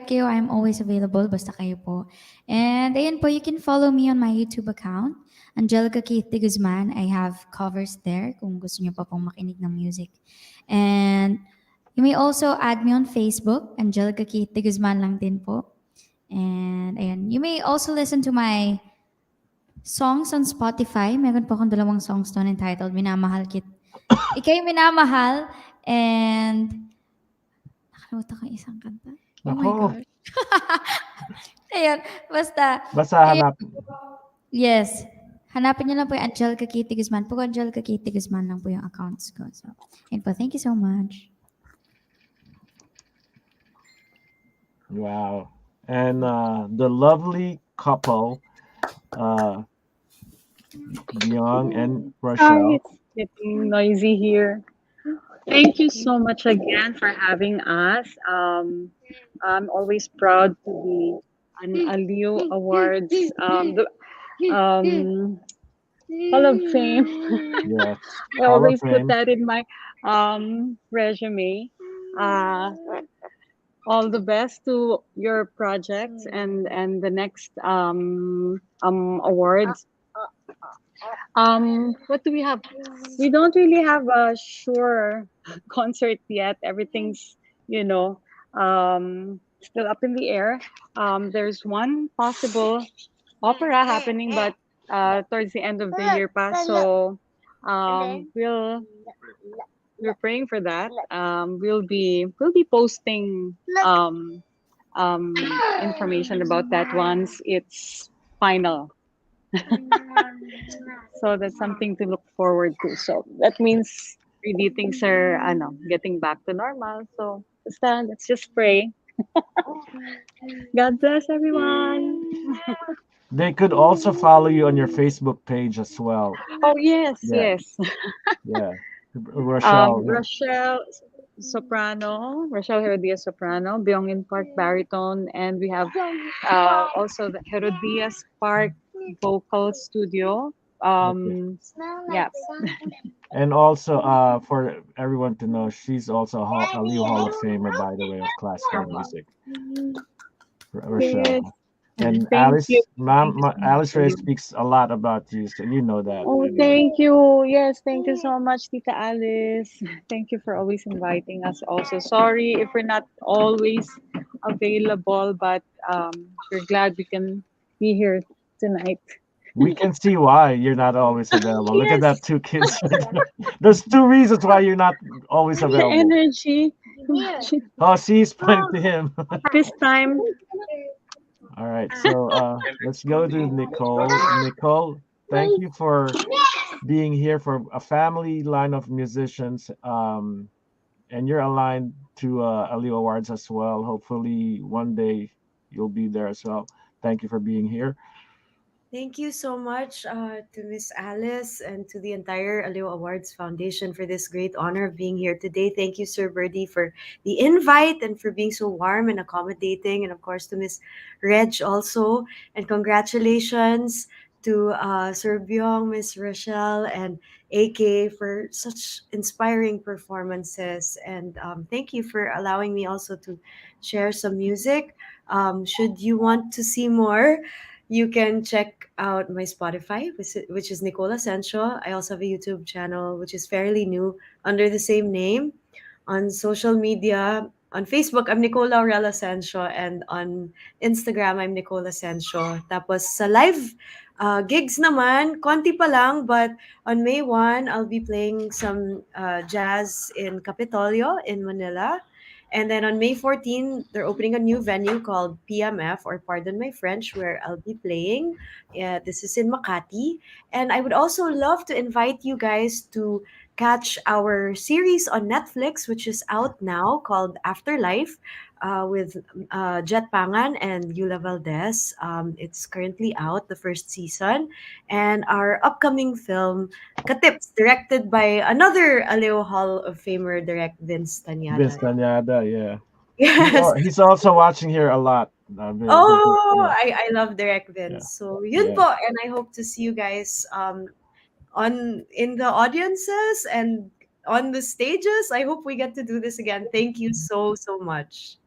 kayo, I'm always available. Basta kayo po. And ayan po, you can follow me on my YouTube account, Angelika Keith de Guzman. I have covers there kung gusto niyo pa pong makinig ng music. And you may also add me on Facebook, Angelika Keith de Guzman lang din po. And ayan, you may also listen to my songs on Spotify. Meron po akong 2 songs doon entitled Minamahal Kit. Ika'y Minamahal. And nakalimutan ko yung isang kanta. Oh my gosh. Ayan, basta. Hanapin. Yes. Hanapin niyo lang po yung Angelika Keith de Guzman. Po Angelika Keith de Guzman lang po yung accounts ko. So, ayun po. Thank you so much. Wow. And the lovely couple, Byeong and Hi, Rachele. it's getting noisy here. Thank you so much again for having us. I'm always proud to be an Aliw Awards Hall of Fame. Yes, I Hall of always put Fame. that in my resume. All the best to your projects and the next awards. What do we have? We don't really have a sure concert yet. Everything's, still up in the air. There's one possible opera happening, but towards the end of the year pa. So we're praying for that. We'll be posting information about that once it's final. So that's something to look forward to. So that means really things are getting back to normal. So let's just pray. God bless everyone. They could also follow you on your Facebook page as well. Oh yes, Yeah. yes. Yeah. Rachele. Rachele soprano, Rachele Gerodias-Soprano, Byeong in Park baritone, and we have also the Gerodias-Park vocal studio. Yeah. And also, for everyone to know, she's also a Aliw Hall of Famer, by the way, of classical music. Rachele. Yes. And Thank you. Alice So Ray much. speaks a lot about you, so you know that. Oh, thank you. Yes, thank you so much, Tita Alice. Thank you for always inviting us also. Sorry if we're not always available, but we're glad we can be here tonight. We can see why you're not always available. Look at Yes. that two kids. There's two reasons why you're not always The available. energy. Oh, she's pointing to him. This time. All right, so let's go to Nicole. Nicole, thank you for being here for a family line of musicians. And you're aligned to Aliu Awards as well. Hopefully, one day you'll be there as well. Thank you for being here. Thank you so much to Miss Alice and to the entire Aleo Awards Foundation for this great honor of being here today. Thank you, Sir Birdie, for the invite and for being so warm and accommodating. And of course, to Miss Reg also. And congratulations to Sir Byeong, Miss Rachele, and AK for such inspiring performances. And thank you for allowing me also to share some music. Should you want to see more, you can check out my Spotify, which is Nicole Asensio. I also have a YouTube channel, which is fairly new, under the same name. On social media, on Facebook, I'm Nicole Laurel Asensio, and on Instagram, I'm Nicole Asensio. Tapos sa live gigs naman, konti pa lang, but on May 1, I'll be playing some jazz in Capitolio in Manila. And then on May 14, they're opening a new venue called PMF, or Pardon My French, where I'll be playing. Yeah, this is in Makati. And I would also love to invite you guys to catch our series on Netflix, which is out now, called Afterlife, with Jet Pangan and Yula Valdez. It's currently out, the first season. And our upcoming film, Katips, directed by another Aleo Hall of Famer, direct Vince Tanyada. Vince Tanyada, yeah. Yes. He's also watching here a lot. Oh, Yeah. I love direct Vince. So yun Yeah. po, and I hope to see you guys on in the audiences and on the stages. I hope we get to do this again. Thank you so much.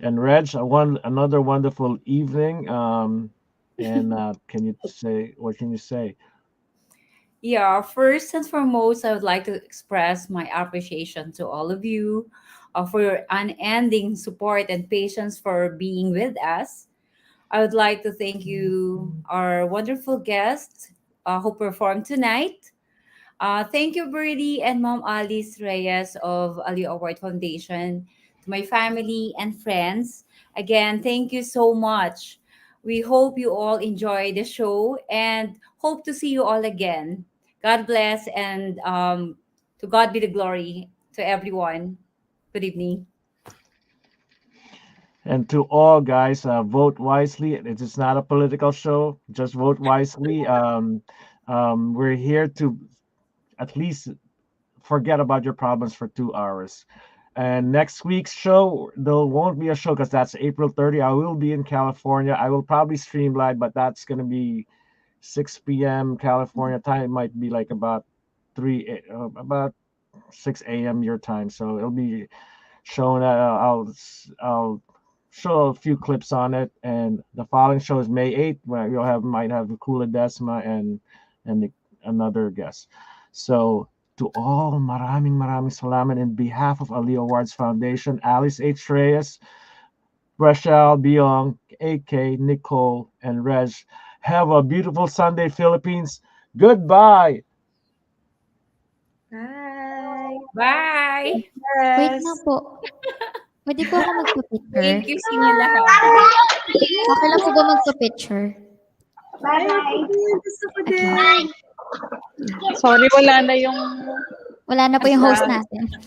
And Reg, another wonderful evening. And can you say what can you say? Yeah, first and foremost, I would like to express my appreciation to all of you for your unending support and patience for being with us. I would like to thank you, our wonderful guests who performed tonight. Thank you, Birdie and Mom Alice Reyes of Ali Award Foundation, to my family and friends. Again, thank you so much. We hope you all enjoy the show and hope to see you all again. God bless, and to God be the glory to everyone. Good evening. And to all guys, vote wisely. It is not a political show. Just vote wisely. We're here to at least forget about your problems for 2 hours. And next week's show, there won't be a show because that's April 30. I will be in California. I will probably stream live, but that's going to be 6 p.m. California time. It might be like about about 6 a.m. your time. So it'll be shown. I'll show a few clips on it. And the following show is May 8th, where might have Kula Desma and another guest. So to all, maraming salamat in behalf of Ali Awards Foundation, Alice H. Reyes, Rachele, Byeong, AK, Nicole, and Reg. Have a beautiful Sunday, Philippines. Goodbye. Bye. Bye. Wait na po. Pwede po ako magpa-picture? Thank you sa inyo lahat. Okay lang po ba magpa-picture? Bye. Gusto ko din. Sorry, wala na yung... Wala na po yung host natin.